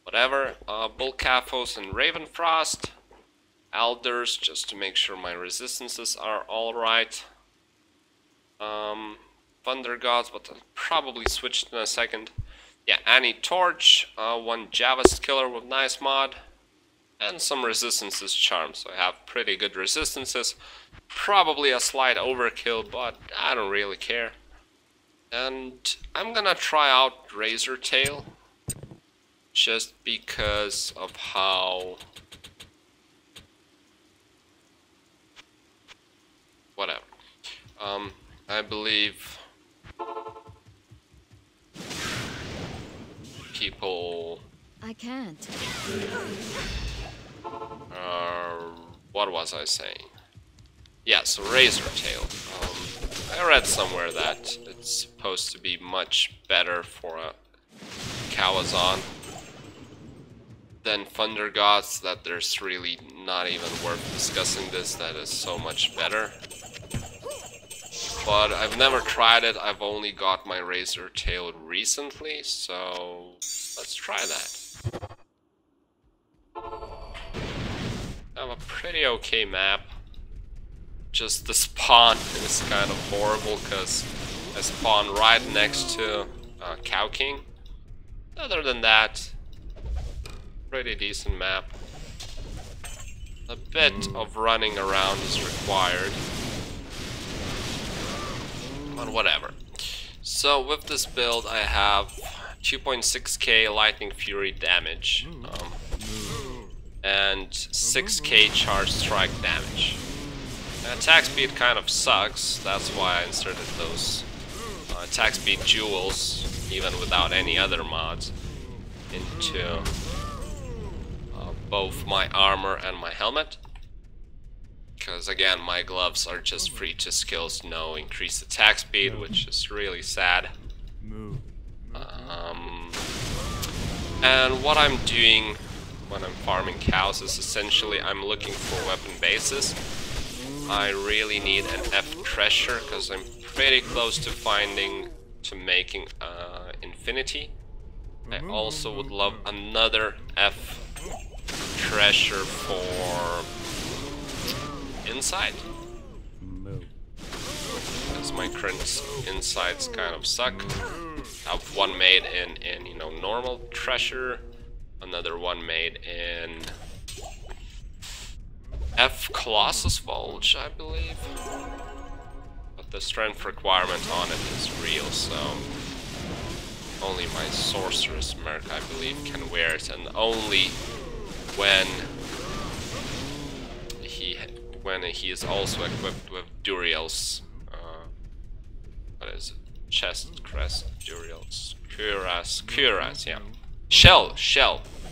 whatever. Bullcaphos and Ravenfrost. Elders, just to make sure my resistances are alright. Thunder Gods, but I'll probably switch in a second. Yeah, Annie Torch, one Javazon killer with nice mod, and some resistances charm, so I have pretty good resistances. Probably a slight overkill, but I don't really care. And I'm gonna try out Razor Tail, just because of how... whatever. I believe people... I can't. What was I saying? Yeah, so Razor Tail. I read somewhere that it's supposed to be much better for a Javazon than Thunder Gods, that there's really not even worth discussing this, that is so much better. But I've never tried it, I've only got my Razor Tail recently, so let's try that. I have a pretty okay map. Just the spawn is kind of horrible, because I spawn right next to Cow King. Other than that, pretty decent map. A bit of running around is required, but whatever. So with this build I have 2.6k Lightning Fury damage, and 6k Charge Strike damage. Attack speed kind of sucks, that's why I inserted those attack speed jewels, even without any other mods, into both my armor and my helmet. Because again, my gloves are just free to skills, no increased attack speed, which is really sad. And what I'm doing when I'm farming cows is essentially I'm looking for weapon bases. I really need an F treasure because I'm pretty close to making infinity. I also would love another F treasure for inside, because my current insides kind of suck. I have one made in you know, normal treasure, another one made in F Colossus Bulge, I believe. But the strength requirement on it is real, so only my Sorceress Merc, I believe, can wear it, and only when he is also equipped with Duriel's what is it? Chest crest Duriel's cuirass, yeah. Shell,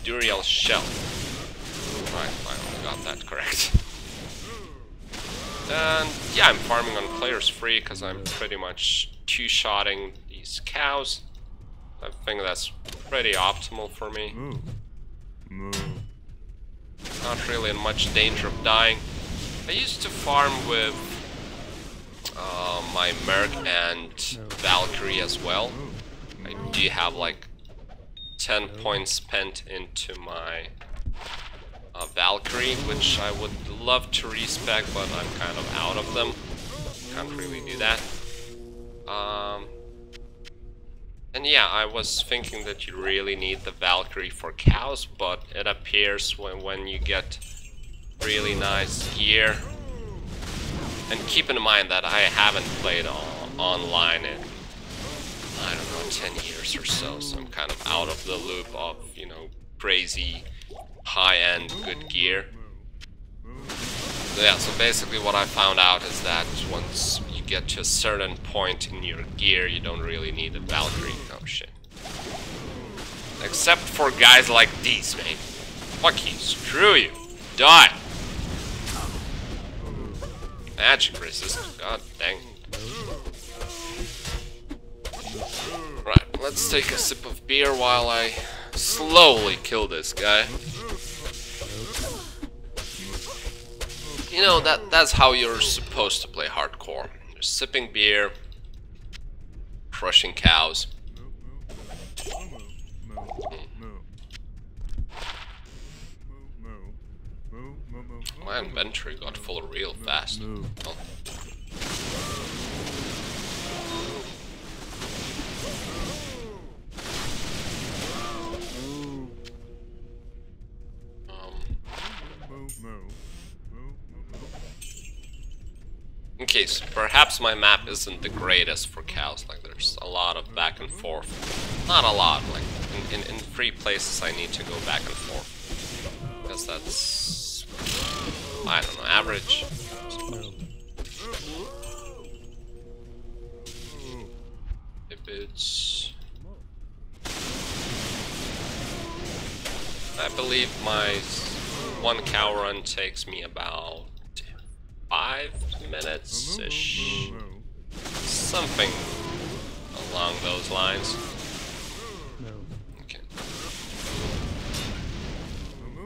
Duriel's shell. Right, finally got that correct. And yeah, I'm farming on players free because I'm pretty much two-shotting these cows. I think that's pretty optimal for me. Not really in much danger of dying. I used to farm with my Merc and Valkyrie as well. I do have like 10 points spent into my Valkyrie, which I would love to respec, but I'm kind of out of them. Can't really do that. And yeah, I was thinking that you really need the Valkyrie for cows, but it appears when you get really nice gear. And keep in mind that I haven't played online in, I don't know, 10 years or so, so I'm kind of out of the loop of, you know, crazy high-end good gear. So yeah, so basically what I found out is that once you get to a certain point in your gear, you don't really need a Valkyrie. Oh shit. Except for guys like these, man. Fuck you, screw you, die! Magic resist, god dang. Right, let's take a sip of beer while I slowly kill this guy. You know, that's how you're supposed to play hardcore. You're sipping beer, crushing cows. My inventory got full real fast. Oh. Okay, so perhaps my map isn't the greatest for cows. Like, there's a lot of back and forth. Not a lot, like, in 3 places I need to go back and forth. Because that's, I don't know, average. If it's... I believe my 1 cow run takes me about 5 minutes-ish. Something along those lines. Okay.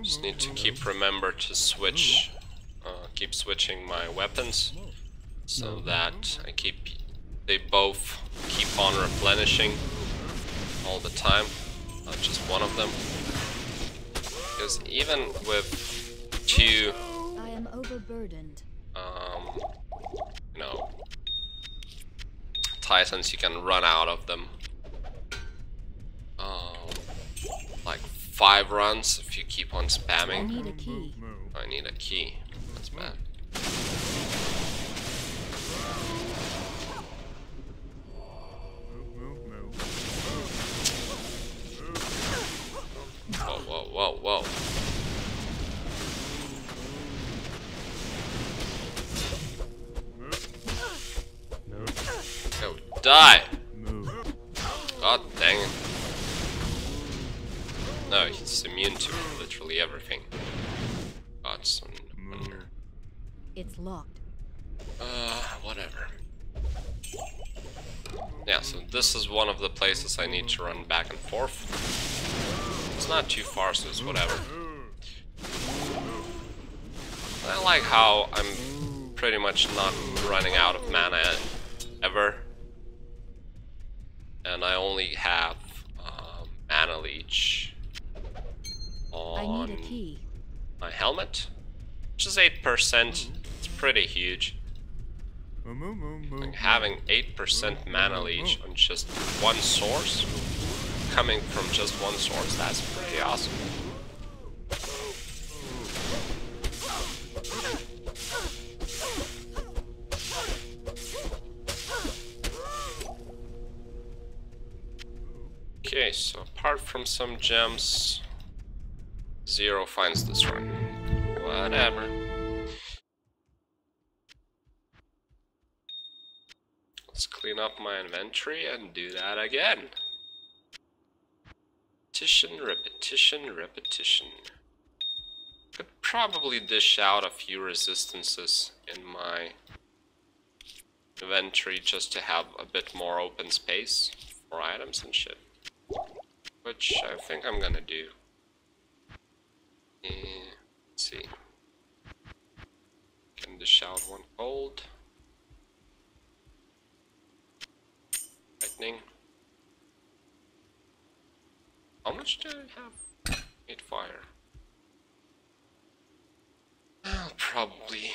Just need to remember to switch, keep switching my weapons, so that they both keep on replenishing all the time, not just one of them. Because even with 2, I am overburdened. you know, Titans, you can run out of them. Like 5 runs if you keep on spamming. I need a key. I need a key. That's bad. Whoa, whoa, whoa, whoa. Go, die! God dang it. No, he's immune to literally everything. God, some wonder. It's locked. Whatever. Yeah, so this is one of the places I need to run back and forth. It's not too far, so it's whatever. I like how I'm pretty much not running out of mana ever. And I only have mana leech on I need a key. my helmet, which is 8%. It's pretty huge. Like having 8% mana leech on just one source, coming from just one source, that's pretty awesome. Okay, so apart from some gems, Zero finds this run. Whatever. Let's clean up my inventory and do that again. Repetition, repetition, repetition. Could probably dish out a few resistances in my inventory just to have a bit more open space for items and shit. Which I think I'm gonna do. Let's see. Can dish out one gold. Lightning. How much do I have? 8 fire. Well, probably.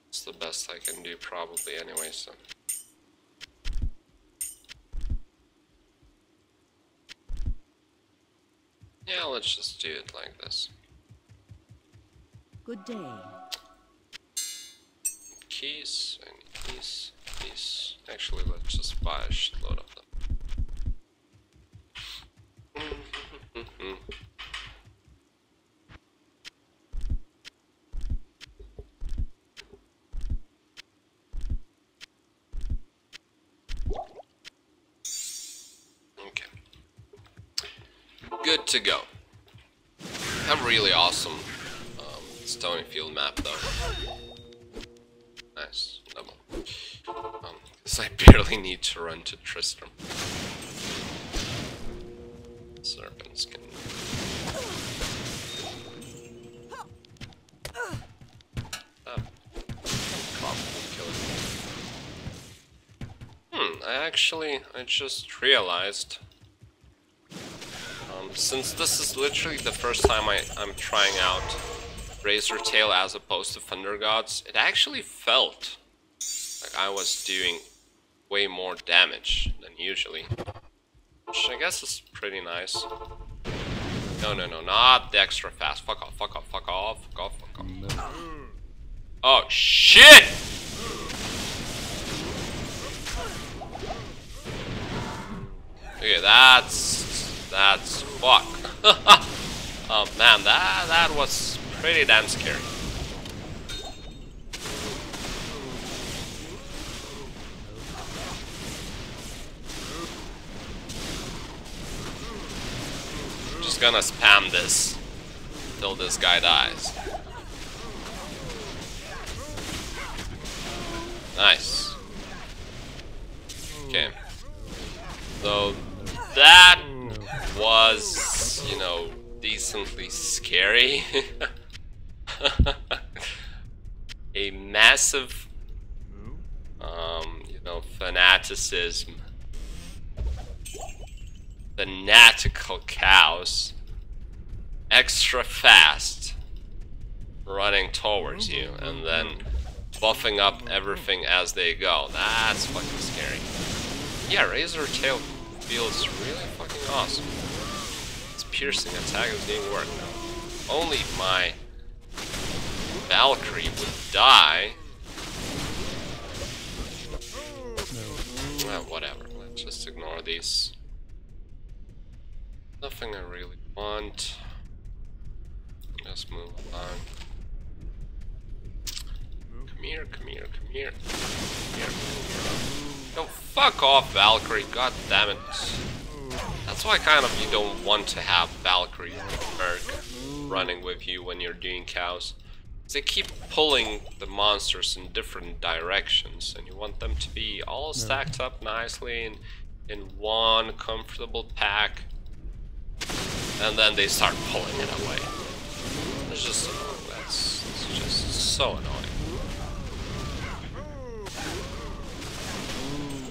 It's the best I can do, probably, anyway, so. Yeah, let's just do it like this. Good day. Keys, I need keys, keys. Actually, let's just buy a shitload of them. Okay. Good to go. Have a really awesome Stony Field map though. Nice, double. Because I barely need to run to Tristram. Serpents can... probably kill it. I just realized, since this is literally the first time I'm trying out Razor Tail as opposed to Thunder Gods, it actually felt like I was doing way more damage than usually. Which I guess is pretty nice. No, not the extra fast. Fuck off, fuck off, fuck off, fuck off, fuck off. Oh, shit! Okay, that's fuck. Oh man, that was pretty damn scary. Just gonna spam this until this guy dies. Nice. Okay. So that was, you know, decently scary. A massive, you know, fanaticism. Fanatical cows. Extra fast. Running towards you and then buffing up everything as they go. That's fucking scary. Yeah, Razor Tail feels really fucking awesome. Its piercing attack is doing work now. Only my Valkyrie would die. Well, whatever. Let's just ignore these. Nothing I really want. Just move along. Come here, come here, come here. Come here. No, fuck off, Valkyrie. God damn it. That's why kind of you don't want to have Valkyrie Merc running with you when you're doing cows. They keep pulling the monsters in different directions, and you want them to be all stacked up nicely in one comfortable pack. And then they start pulling it away. It's just annoying. That's just so annoying.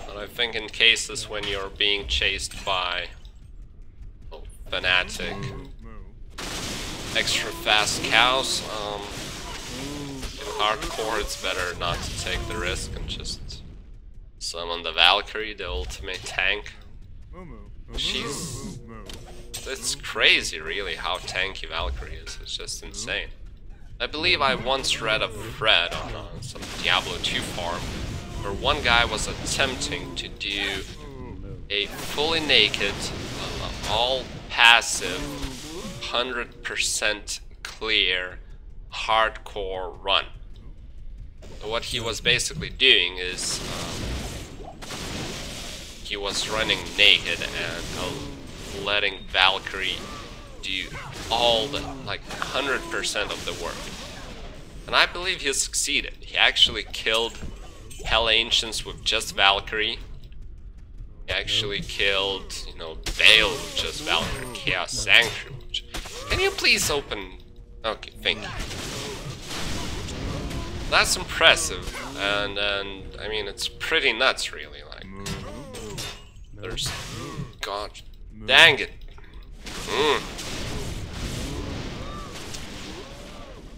And I think in cases when you're being chased by fanatic, extra fast cows, in hardcore it's better not to take the risk and just summon the Valkyrie, the ultimate tank. It's crazy really how tanky Valkyrie is, it's just insane. I believe I once read a thread on some Diablo 2 forum where one guy was attempting to do a fully naked, all passive, 100% clear, hardcore run. So what he was basically doing is he was running naked and letting Valkyrie do all the, like 100% of the work. And I believe he succeeded. He actually killed Hell Ancients with just Valkyrie. He actually killed, you know, Bale with just Valkyrie. Chaos Sanctuary. Can you please open? Okay, thank you. That's impressive, and I mean it's pretty nuts, really. Like, there's, God, dang it.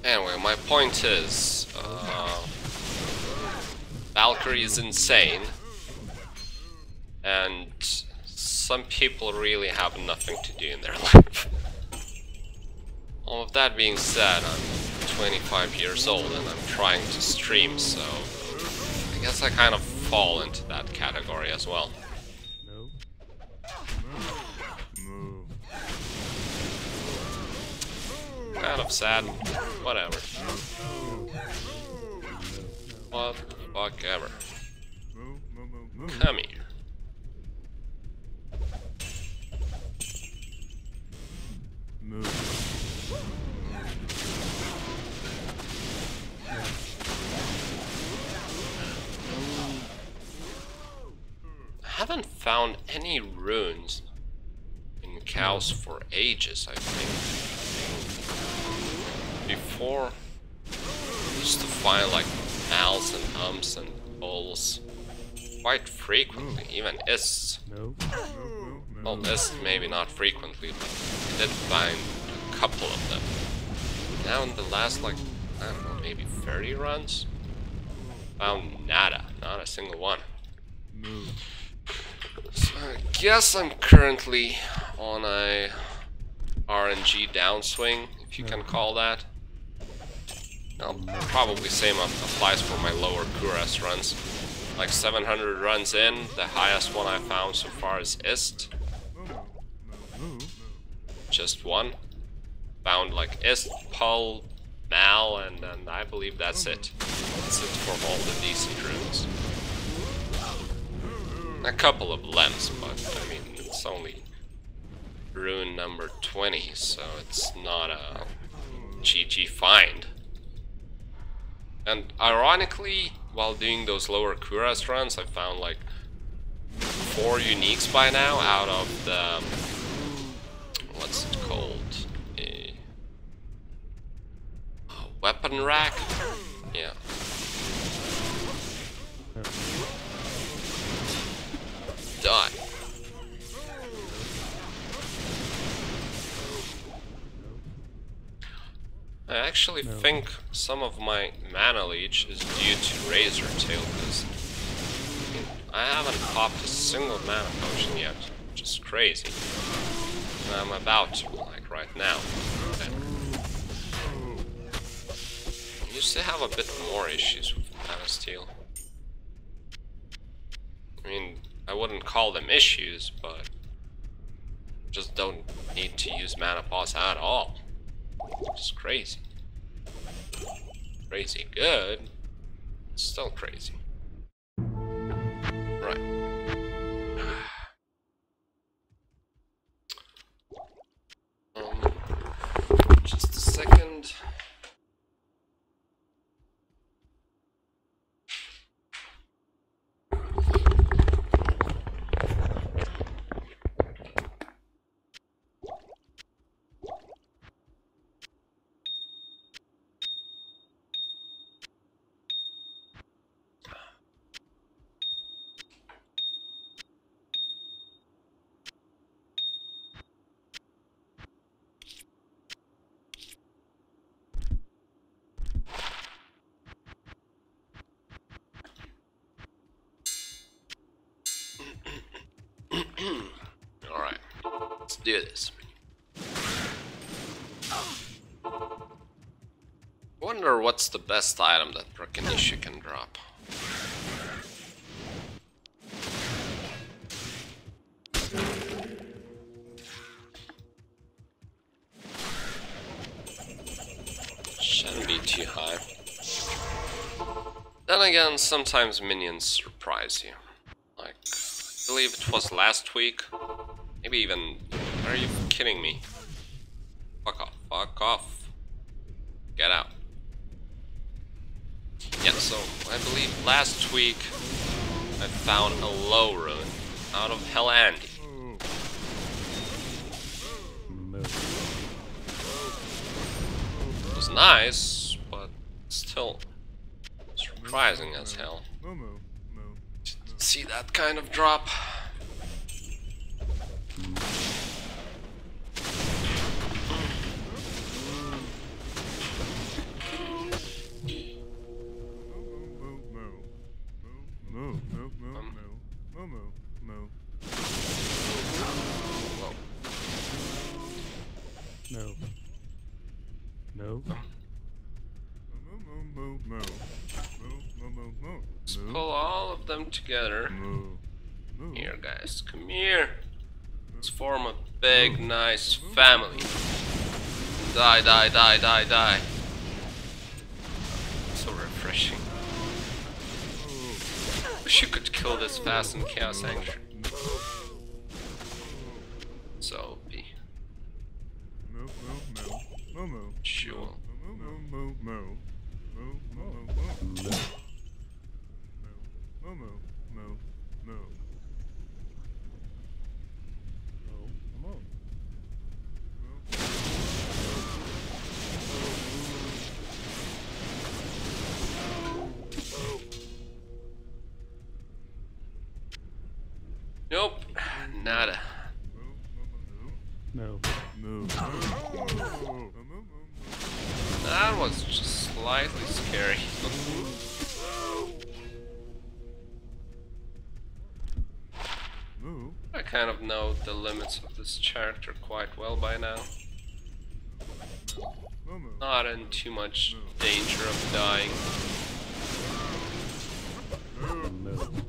Anyway, my point is, Valkyrie is insane, and some people really have nothing to do in their life. All of that being said, I'm 25 years old and I'm trying to stream, so I guess I kind of fall into that category as well. Kind of sad. Whatever. What the fuck ever. Come here. I haven't found any runes in cows for ages, I think. Before, I used to find like mals and ums and bulls quite frequently, even ists. Well, ists maybe not frequently, but I did find a couple of them. Now in the last, like, I don't know, maybe 30 runs, found nada, not a single one. So I guess I'm currently on a RNG downswing, if you can call that. I'll probably same applies for my lower Kuras runs. Like 700 runs in, the highest one I found so far is Ist. Just one. Found like Ist, Pul, Mal, and I believe that's it. That's it for all the decent runes. A couple of Lems, but I mean, it's only rune number 20, so it's not a GG find. And ironically, while doing those lower Kuras runs, I found like 4 uniques by now out of the, what's it called? Weapon rack? Yeah. Die. I actually think some of my mana leech is due to Razor Tail, because I haven't popped a single mana potion yet, which is crazy. And I'm about to, like right now. I used to have a bit more issues with mana steal. I mean, I wouldn't call them issues, but just don't need to use mana pause at all. It's crazy. Crazy good. It's still crazy. Right. Just a second. Alright, let's do this. Wonder what's the best item that Brakanisha can drop. too high. Then again, sometimes minions surprise you. Like, I believe it was last week. Maybe even... Are you kidding me? Fuck off. Fuck off. Get out. Yeah, so I believe last week I found a low rune out of Hell Andy. It was nice, but still surprising as hell. See that kind of drop? No. No. Let's pull all of them together. Here, guys, come here. Let's form a big, nice family. Die, die, die, die, die. So refreshing. Wish you could kill this fast in Chaos Sanctuary. So be. Sure. Nope, nada. No. That was just slightly scary. I kind of know the limits of this character quite well by now. Not in too much danger of dying.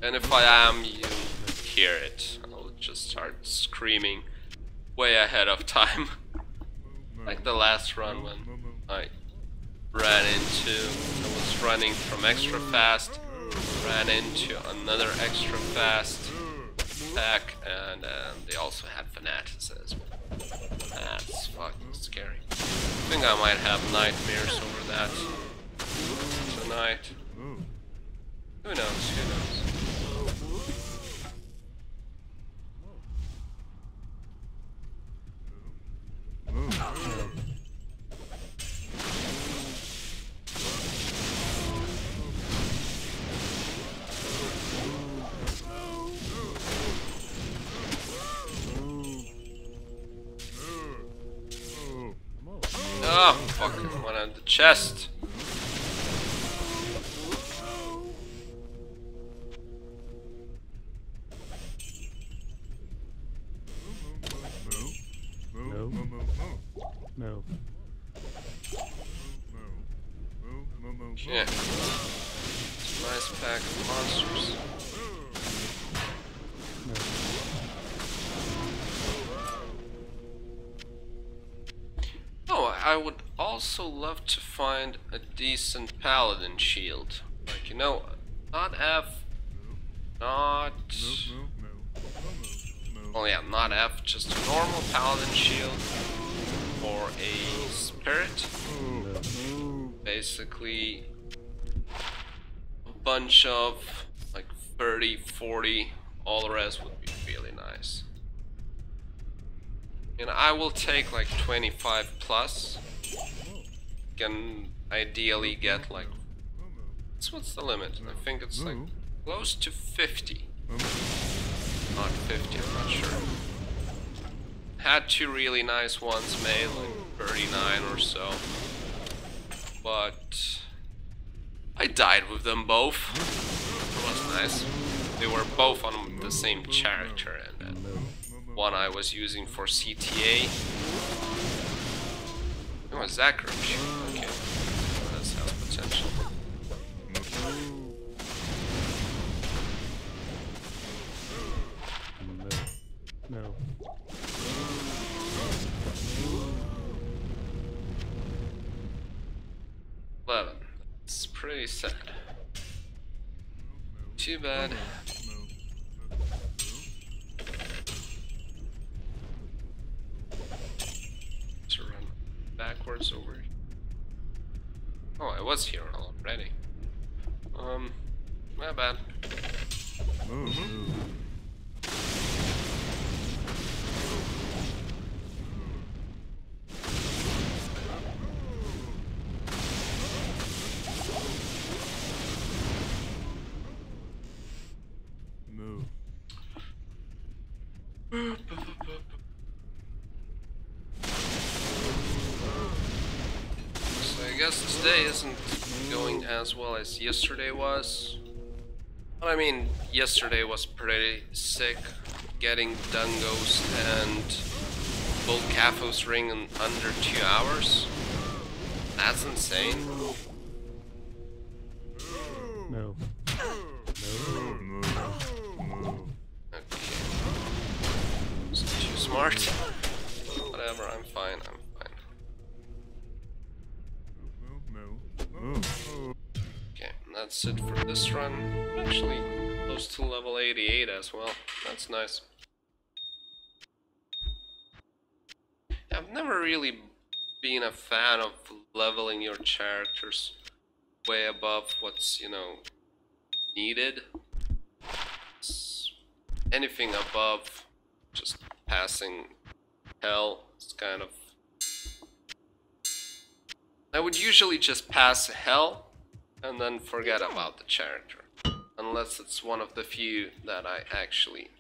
And if I am, you hear it. I'll just start screaming way ahead of time. Like the last run when I ran into... I was running from extra fast, ran into another extra fast attack, and they also had Fanatics as well. That's fucking scary. I think I might have nightmares over that tonight. Who knows, who knows. Oh, fucking one on the chest. No. Yeah. It's a nice pack of monsters. Oh, I would also love to find a decent paladin shield. Like, you know, not F, not... Oh yeah, not F, just a normal paladin shield or a spirit. Basically, a bunch of like 30, 40, all the rest would be really nice. And I will take like 25 plus. Can ideally get like... What's the limit? I think it's like close to 50. Not 50, I'm not sure. Had two really nice ones made, like 39 or so. But I died with them both. It was nice. They were both on the same character, and then one I was using for CTA. It was Zachary. Okay, that has potential. No. pretty sad. Too bad. To run backwards over here. Oh, I was here already. My bad. So I guess today isn't going as well as yesterday was. But I mean, yesterday was pretty sick. Getting Dungos and Volcaphos ring in under 2 hours. That's insane. No. Okay. Is it too smart? Whatever, I'm fine, I'm fine. Okay, that's it for this run. Actually, close to level 88 as well. That's nice. I've never really been a fan of leveling your characters way above what's, you know, needed. Anything above just passing hell is kind of... I would usually just pass hell and then forget about the character. Unless it's one of the few that I actually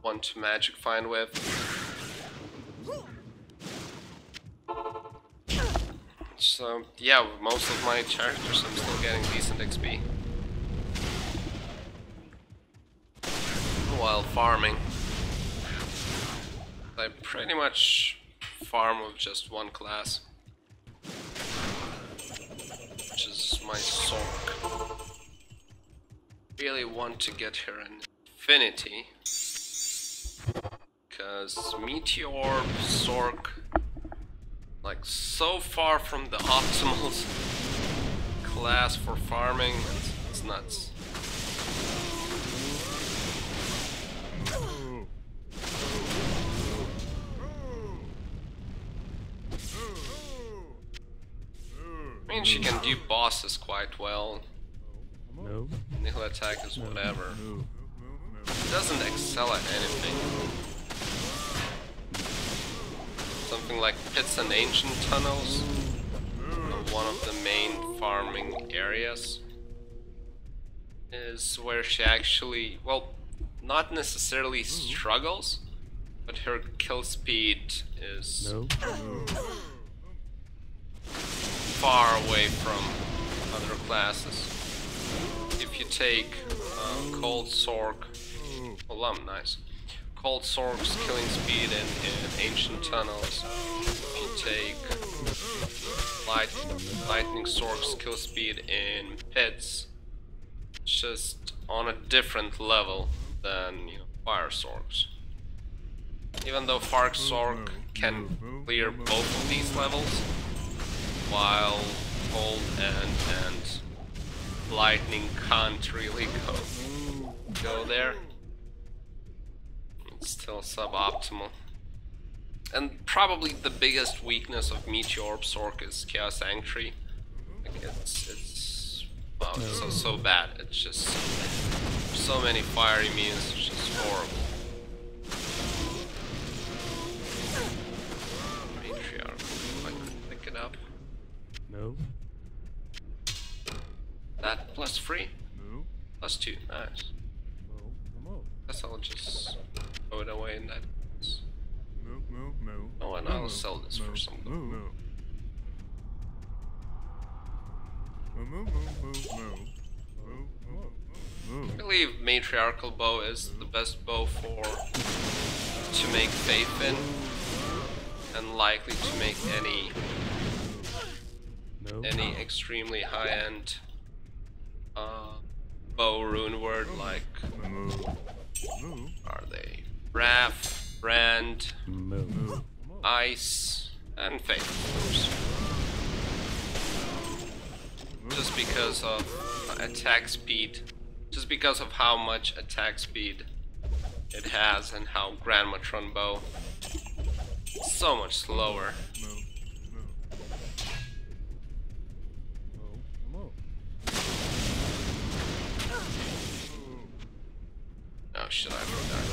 want to magic find with. So yeah, with most of my characters I'm still getting decent XP. While farming. I pretty much farm with just one class. Which is my Sork. Really want to get her in Infinity. Because Meteor, Sork, like so far from the optimal class for farming, it's nuts. I mean, she can do bosses quite well. No. Nihil attack is whatever. She doesn't excel at anything. Something like pits and ancient tunnels are one of the main farming areas. Is where she actually, well, not necessarily struggles, but her kill speed is No. far away from other classes. If you take Cold Sork, nice. Cold Sork's killing speed in Ancient Tunnels. If you take Lightning Sork's kill speed in Pits, it's just on a different level than, you know, Fire Sork's. Even though Fire Sork can clear both of these levels, while Cold and Lightning can't really go there. It's still suboptimal. And probably the biggest weakness of Meteor Sork is Chaos Sanctuary. Like it's wow, it's so bad. It's just so many fire immunes, it's just horrible. Matriarch, I can pick it up. No. That +3? +2, nice. Guess I'll just throw it away in that case. Oh, and I'll sell this for some gold. I believe Matriarchal Bow is the best bow to make faith in, and likely to make any extremely high-end bow rune word like are they Wrath, Brand, Ice, and Faith, of course. just because of attack speed. Just because of how much attack speed it has and how Grandmatron bow is so much slower. Oh shit, I forgot.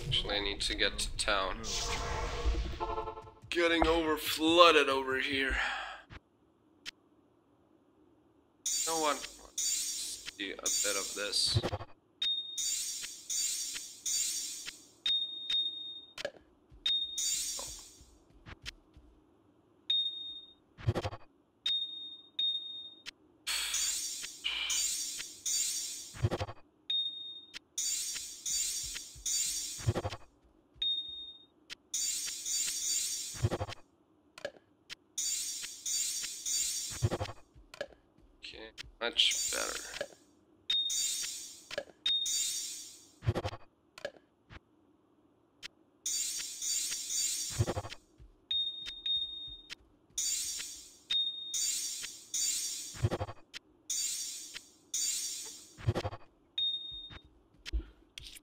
Actually, I need to get to town. Getting over flooded over here. You know what? Let's do a bit of this. Okay, much better.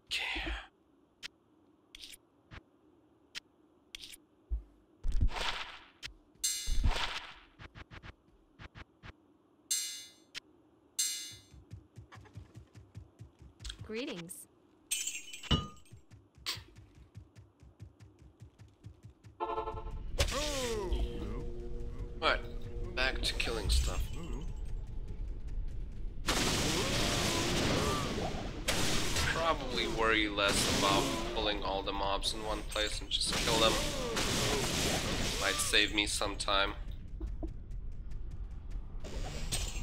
Okay. Greetings. Right, back to killing stuff. Probably worry less about pulling all the mobs in one place and just kill them. Might save me some time.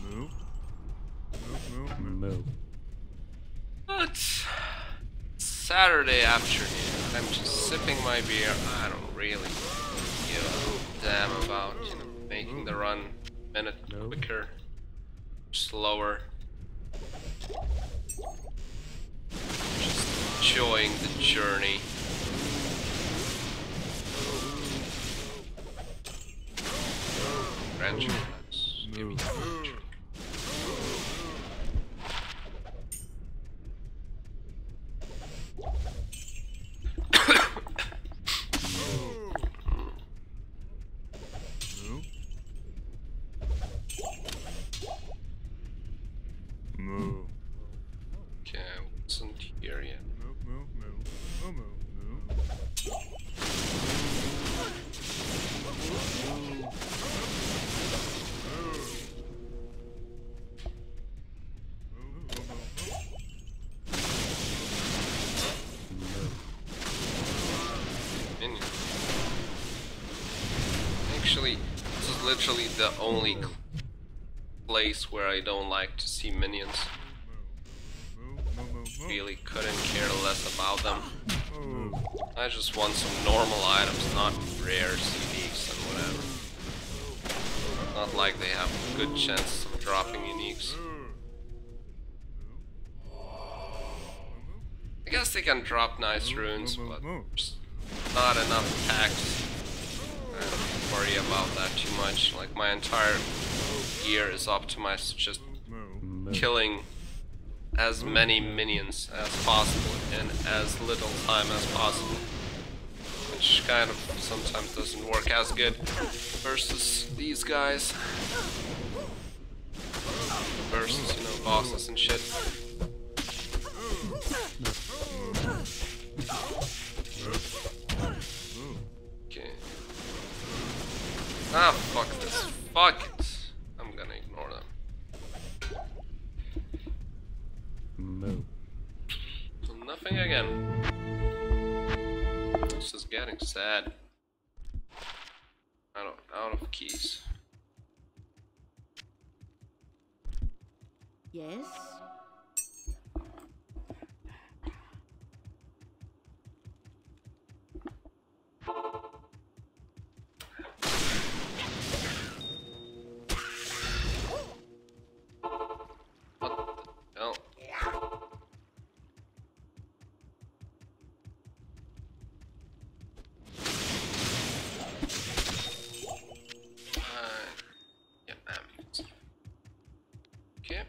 Move. But Saturday afternoon, I'm just sipping my beer. I don't really give a damn about, you know, making the run a minute quicker, slower. Just enjoying the journey. Grandchildren, let's give me grandchildren. Okay, I wasn't here yet. Minion. Actually, this is literally the only place where I don't like to see minions. Really couldn't care less about them. I just want some normal items, not rare uniques and whatever. Not like they have a good chance of dropping uniques. I guess they can drop nice runes, but just not enough packs. I don't worry about that too much. Like, my entire gear is optimized to just killing as many minions as possible in as little time as possible, which kind of sometimes doesn't work as good versus these guys, versus, you know, bosses and shit. Okay. Ah, fuck this. Fuck it. I'm gonna ignore them. Move. So nothing again. This is getting sad. Out of keys. Yes? What the hell? Okay.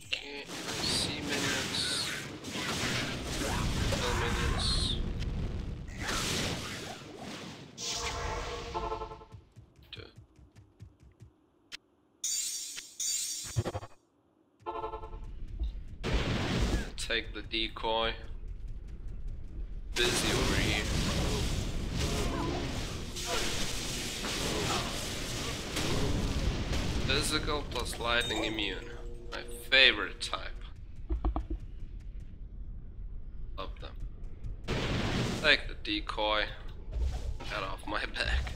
Okay, I see minions. No minions. Take the decoy. Busy over here. Physical plus lightning immune. My favorite type. Love them. Take the decoy. Get off my back.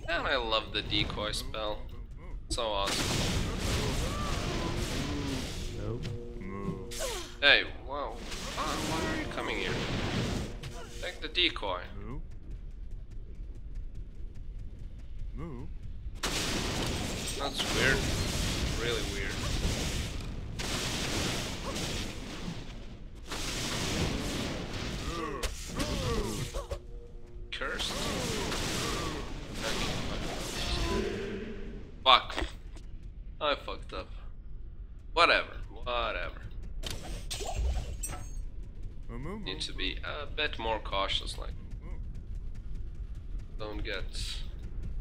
And I love the decoy spell. So awesome. Nope. Hey, whoa. Why are you coming here? Take the decoy. Moo. Moo. That's weird. Really weird. Cursed? Fuck. I fucked up. Whatever. Need to be a bit more cautious, like don't get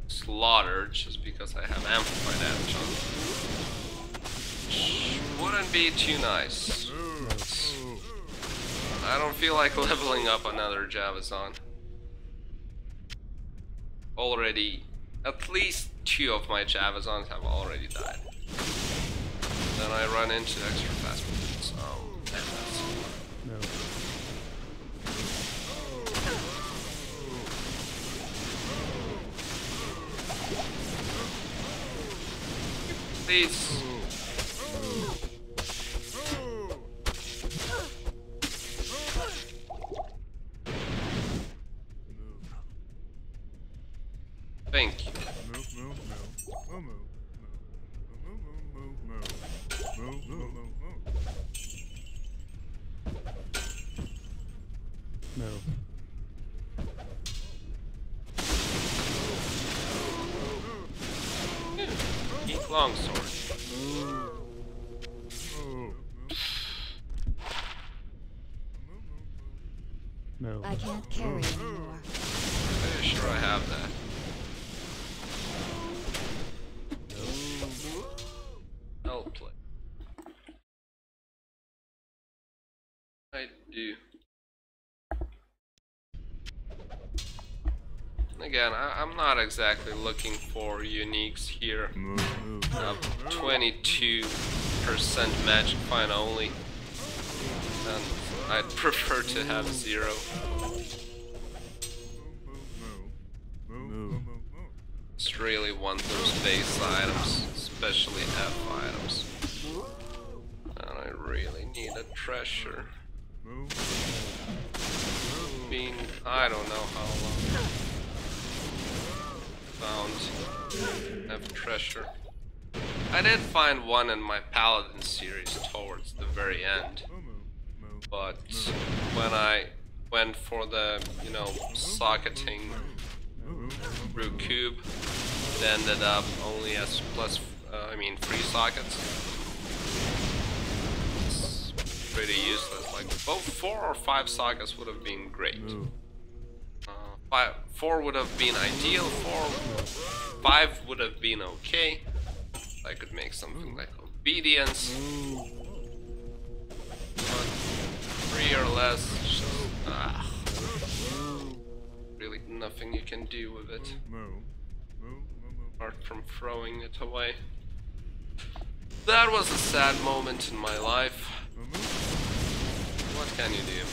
slaughtered just because I have amplified damage on them. Which wouldn't be too nice. I don't feel like leveling up another Javazon. Already, at least 2 of my Javazons have already died. Then I run into extra fast movements. Oh, man, that's... No. Please. Thank you. No. Eat longsword. No. I can't carry anymore. Pretty sure I have that. I'll play. I do. Again, I'm not exactly looking for uniques here. 22% magic fine only. And I'd prefer to have 0. Just really want those base items, especially F items. And I really need a treasure. Been, I don't know how long. Found F treasure. I did find one in my Paladin series towards the very end. But when I went for the, you know, socketing through cube, it ended up only as free sockets. It's pretty useless. Like, both 4 or 5 sockets would have been great. 4 would have been ideal, 5 would have been okay. I could make something like obedience. But 3 or less, just, really nothing you can do with it. Apart from throwing it away. That was a sad moment in my life. What can you do?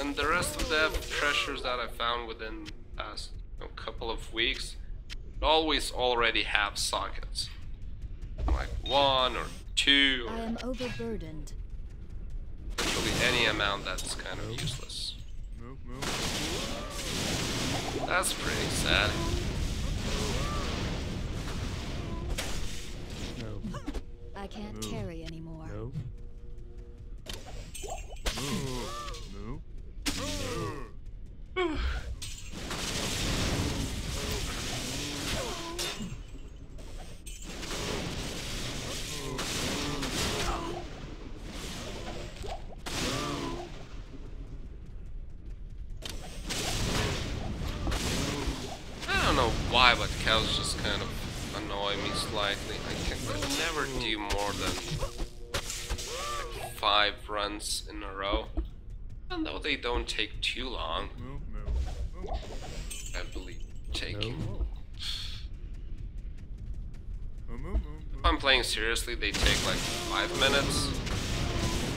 And the rest of the treasures that I found within the past couple of weeks always already have sockets. Like 1 or 2 I or am overburdened. literally any amount that's kind of useless. That's pretty sad. No. I can't carry anymore. No. know why, but cows just kind of annoy me slightly. I can never do more than like 5 runs in a row. And though they don't take too long, I believe taking. If I'm playing seriously, they take like 5 minutes.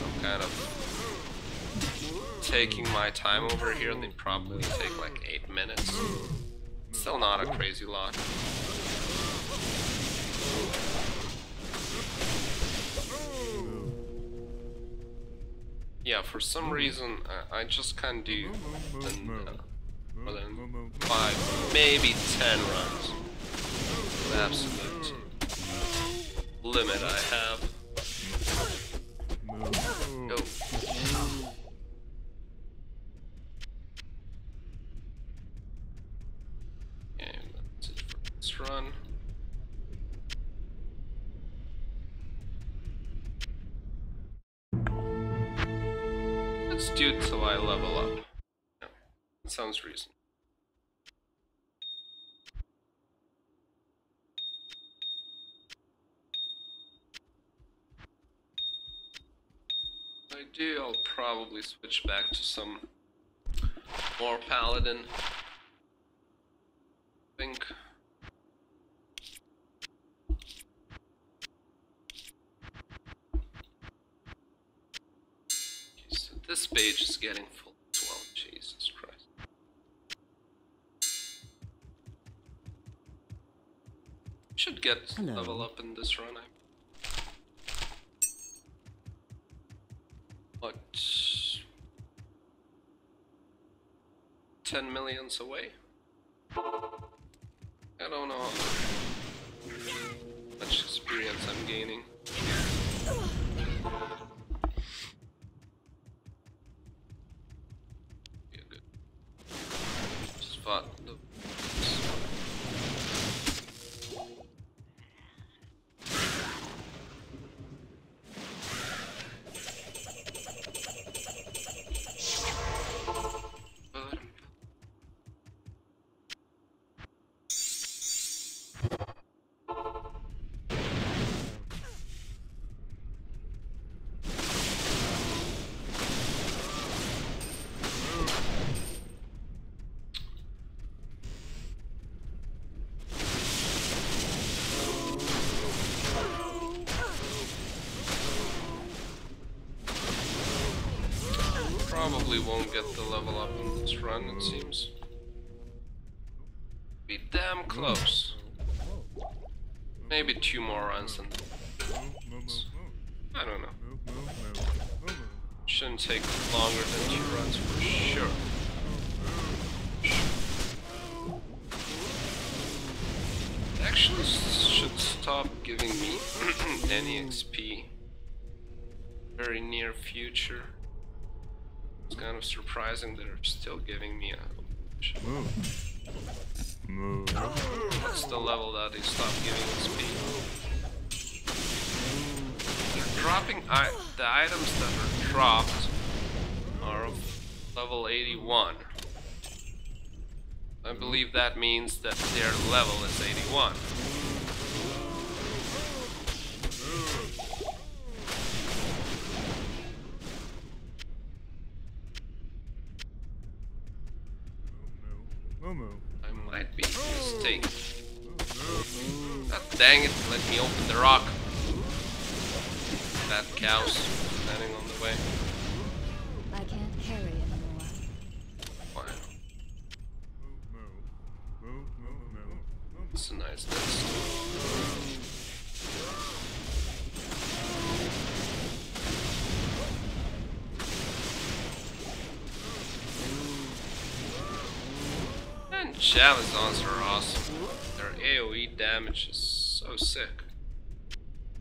I'm kind of taking my time over here. They probably take like 8 minutes. Still not a crazy lot. Yeah, for some reason I just can't do more than 5, maybe 10 runs. The absolute limit I have. Go. And that's it for this run. Let's do it till I level up. Yeah, that sounds reasonable. If I do, I'll probably switch back to some more paladin. I think. Okay, so this page is getting full as well. Jesus Christ. Should get level up in this run. What? 10 millions away? I don't know how much experience I'm gaining. Yeah, good. Just fought the... Probably won't get the level up in this run, it seems. Be damn close. Maybe 2 more runs and I don't know. Shouldn't take longer than 2 runs for sure. Actually should stop giving me any XP very near future. It's kind of surprising that they're still giving me a... What's the level that they stopped giving XP? They're dropping... the items that are dropped are of level 81. I believe that means that their level is 81. I might be mistaken. God dang it, let me open the rock. That cow's standing on the way. I can't carry anymore. Wow. It's a nice nest. And Javazons are awesome. Their AoE damage is so sick.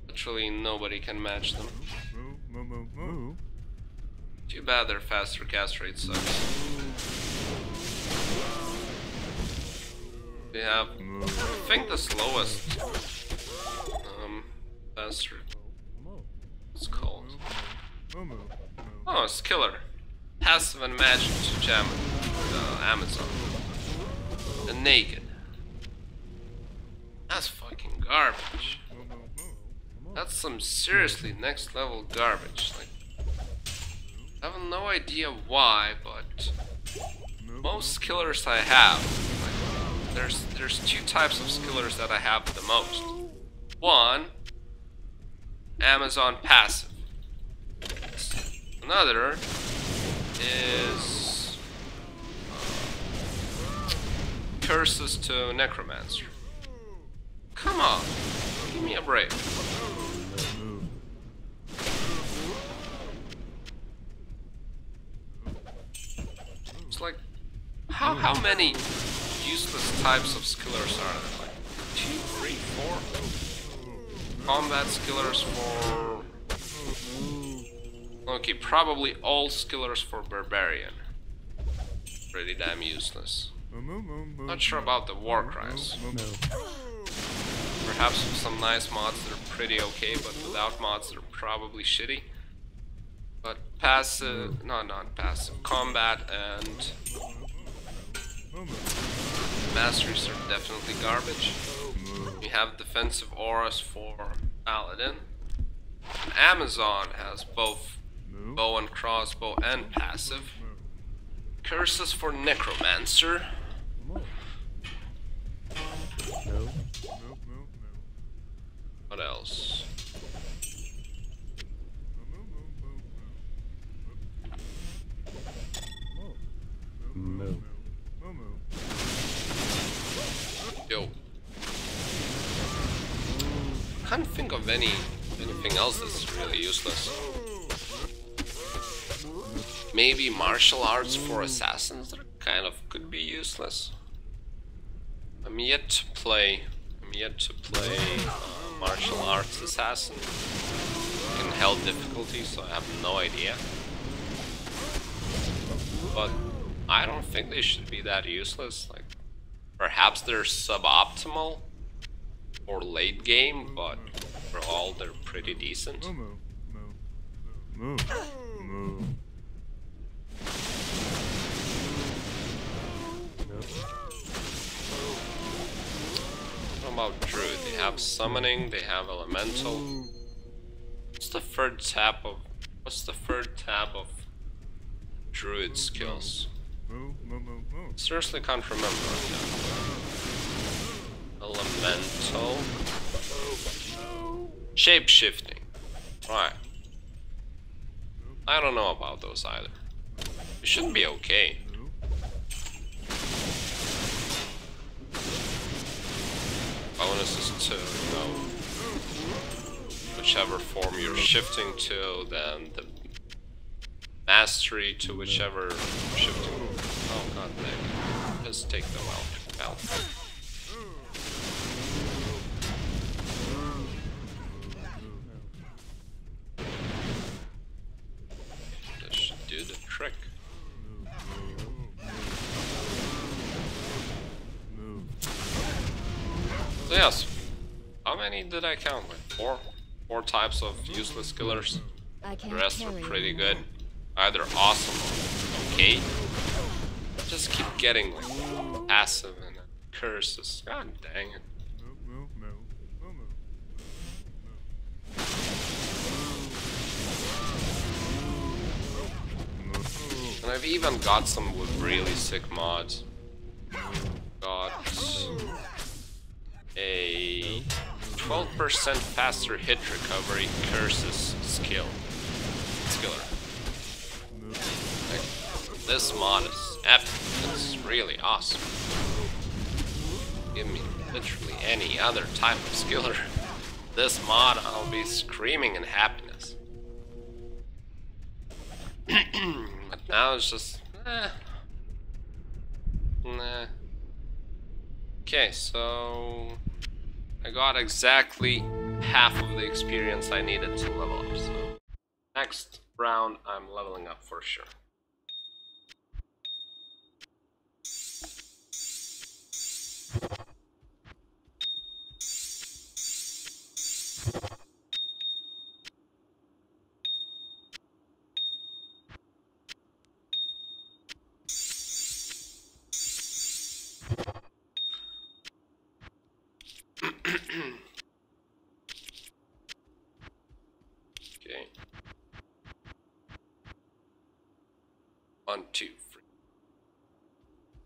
Literally nobody can match them. Too bad their faster cast rate sucks. They have, I think, the slowest faster. It's called. Oh, it's killer. Passive and magic to Amazon. The naked. That's fucking garbage. That's some seriously next level garbage. Like, I have no idea why, but most skillers I have, like, there's two types of skillers that I have the most. One, Amazon passive. Another is curses to necromancer. Come on, give me a break. It's like, how many useless types of skillers are there? Like 2, 3, 4? Combat skillers for... Okay, probably all skillers for barbarian. Pretty damn useless. Not sure about the war cries. No. Perhaps with some nice mods they're pretty okay, but without mods they're probably shitty. But passive, no, not passive, combat and masteries are definitely garbage. We have defensive auras for paladin. And Amazon has both bow and crossbow and passive. Curses for necromancer. No. What else? No. Yo. Can't think of anything else that's really useless. Maybe martial arts for assassins that kind of could be useless. I'm yet to play martial arts assassin in hell difficulty, so I have no idea. But I don't think they should be that useless. Like, perhaps they're suboptimal or late game, but overall they're pretty decent. What about Druid? They have summoning, they have elemental. What's the third tab of Druid skills? Seriously can't remember right now. Elemental. Shape-shifting. Right. I don't know about those either. It should be okay. Bonuses to, you know, whichever form you're shifting to, then the mastery to whichever you're shifting. Oh god dang. Just take them out. This should do the trick. So yes, how many did I count? Like four types of useless killers. The rest are pretty good. Either awesome or okay. Just keep getting like passive and curses. God dang it. And I've even got some with really sick mods. Got a 12% faster hit recovery curses skiller. Like, this mod is epic. It's really awesome. Give me literally any other type of skiller. This mod, I'll be screaming in happiness. But now it's just nah. Okay, so I got exactly half of the experience I needed to level up, so next round I'm leveling up for sure.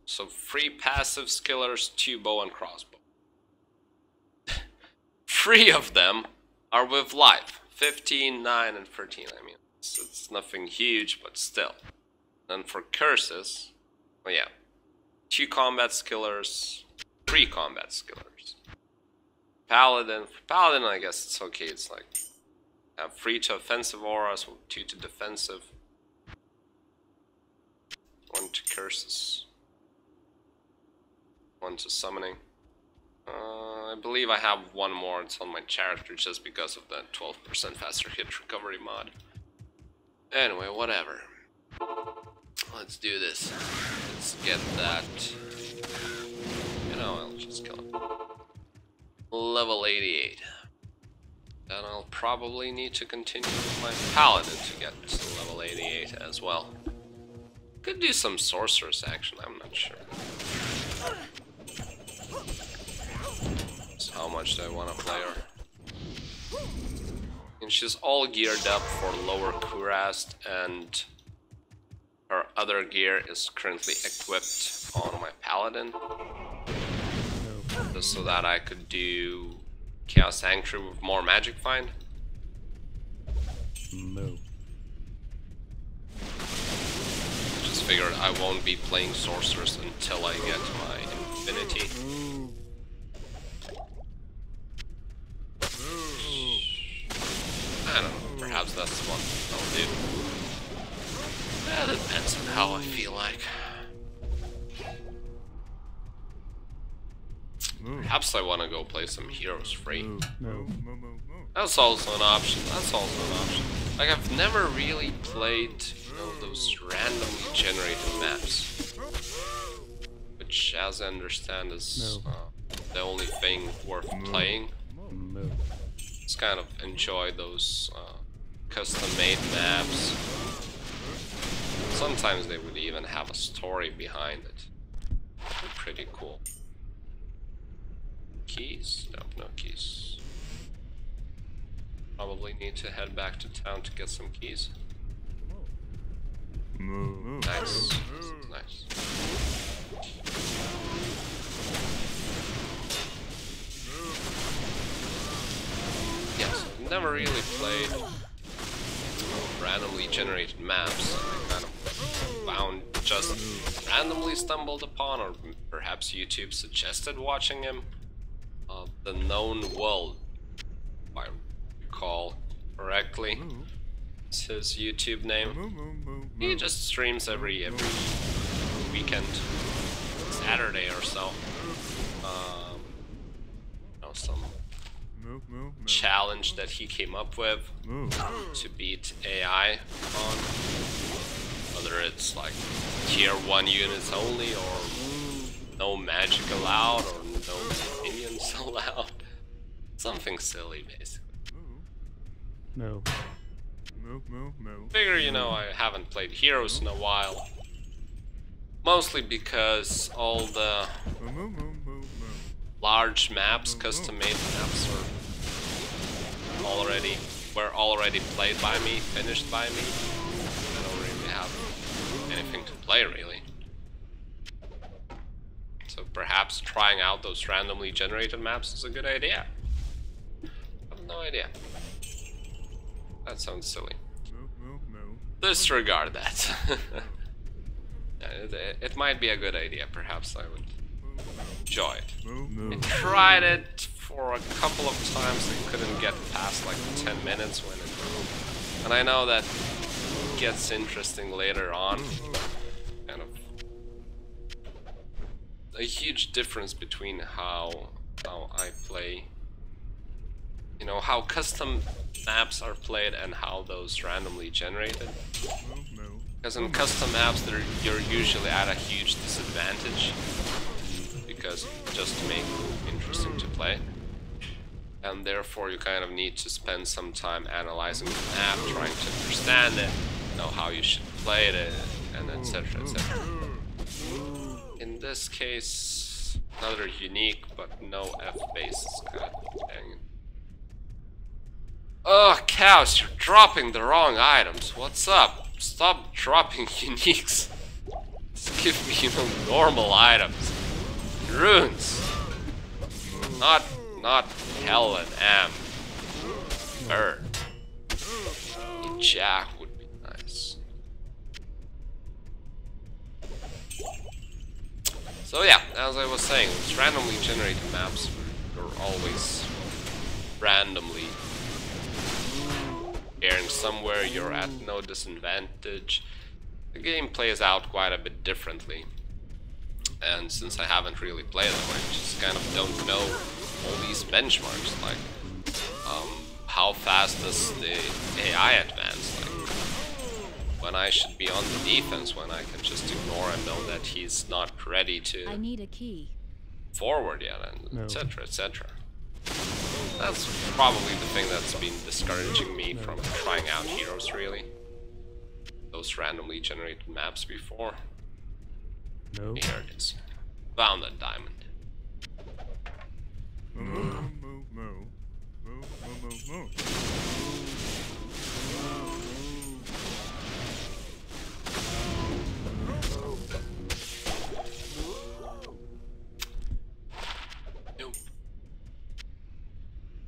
So 3 passive skillers, 2 bow and crossbow. 3 of them are with life. 15, 9, and 13. I mean, it's nothing huge, but still. And for curses, well, yeah, 2 combat skillers, 3 combat skillers. Paladin, for Paladin, I guess it's okay. It's like have 3 to offensive auras, 2 to defensive, 1 to curses, 1 to summoning. I believe I have 1 more. It's on my character just because of the 12% faster hit recovery mod. Anyway, whatever. Let's do this. Let's get that. You know, I'll just kill him. Level 88. Then I'll probably need to continue with my paladin to get to level 88 as well. Could do some sorceress action, I'm not sure. So how much do I want to play her? And she's all geared up for lower Kurast, and her other gear is currently equipped on my paladin. Just so that I could do Chaos Sanctuary with more magic find. Moo. Just figured I won't be playing sorceress until I get my infinity. I don't know, perhaps that's what I'll do. That depends on how I feel like. Perhaps I want to go play some Heroes free. No. That's also an option. Like, I've never really played, you know, those randomly generated maps. Which, as I understand, is the only thing worth playing. Moo. Just kind of enjoy those custom-made maps. Sometimes they would even have a story behind it. Pretty cool. Keys? No keys. Probably need to head back to town to get some keys. Nice. Nice. Yes, I've never really played randomly generated maps. I kind of found, just randomly stumbled upon, or perhaps YouTube suggested watching him. The Known World, if I recall correctly, it's his YouTube name. He just streams every weekend, Saturday or so. You know, some challenge that he came up with to beat AI on. Whether it's like tier 1 units only, or no magic allowed, or no minions allowed. Something silly, basically. No. Figure, you know, I haven't played Heroes in a while. Mostly because all the large maps, custom-made maps, were already played by me, finished by me. I don't really have anything to play, really. So perhaps trying out those randomly generated maps is a good idea. I have no idea. That sounds silly. Disregard that. It might be a good idea. Perhaps I would enjoy it. I tried it for a couple of times. I couldn't get past like 10 minutes when it... And I know that gets interesting later on. Kind of a huge difference between how I play, you know, how custom maps are played and how those randomly generated. Because in custom maps, you're usually at a huge disadvantage, because just to make it interesting to play, and therefore you kind of need to spend some time analyzing the map, trying to understand it, know how you should play it, and etc, etc. In this case, another unique but no F-basis kind of thing. Oh, cows, you're dropping the wrong items. What's up? Stop dropping uniques. Just give me, you know, normal items. Runes. Not hell and am. Burn. A jack would be nice. So yeah, as I was saying, these randomly generated maps are always randomly appearing somewhere. You're at no disadvantage. The game plays out quite a bit differently. And since I haven't really played them, I just kind of don't know all these benchmarks, like how fast does the AI advance, like when I should be on the defense, when I can just ignore and know that he's not ready to I need a key. forward yet, and No. etc, etc. That's probably the thing that's been discouraging me from trying out heroes, really. Those randomly generated maps before. No. Here it is. Found that diamond. Nope.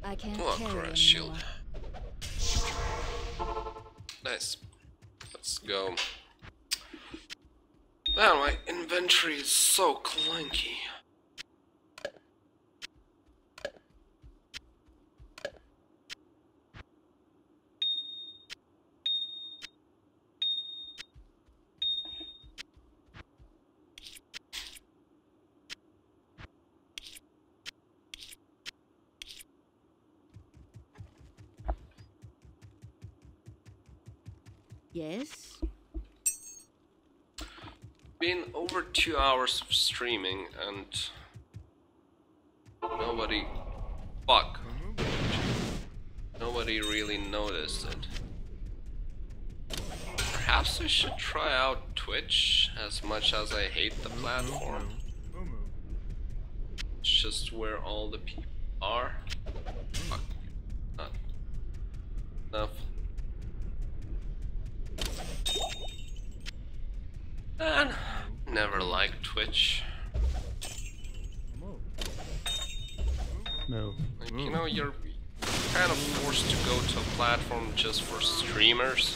I can't Oh, carry cross shield. anymore. Nice. Let's go. Man, my inventory is so clunky. Yes? Been over 2 hours of streaming and nobody really noticed it. Perhaps I should try out Twitch, as much as I hate the platform. It's just where all the people are. Fuck. Not enough. And never liked Twitch. No. Like, you know, you're kind of forced to go to a platform just for streamers,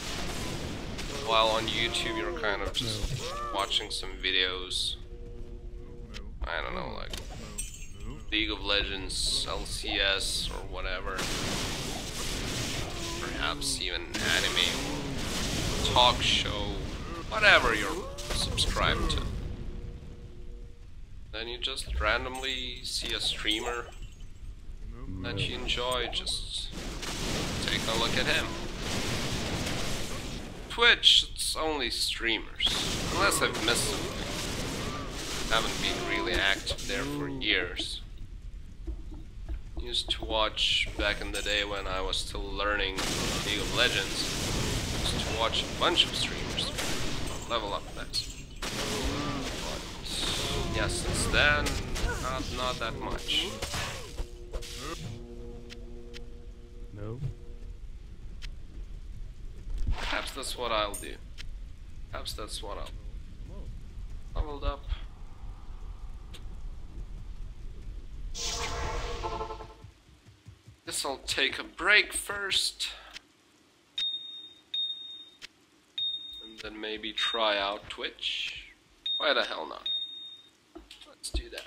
while on YouTube you're kind of just watching some videos. I don't know, like League of Legends, LCS, or whatever. Perhaps even anime or talk show, whatever you're subscribed to. Then you just randomly see a streamer that you enjoy, just take a look at him. Twitch, it's only streamers, unless I've missed something. Haven't been really active there for years. Used to watch back in the day when I was still learning League of Legends. Used to watch a bunch of streamers level up next. But yeah, since then, not that much. No. Perhaps that's what I'll do. Perhaps that's what I'll leveled up. Guess I'll take a break first. And then maybe try out Twitch. Why the hell not? Let's do that.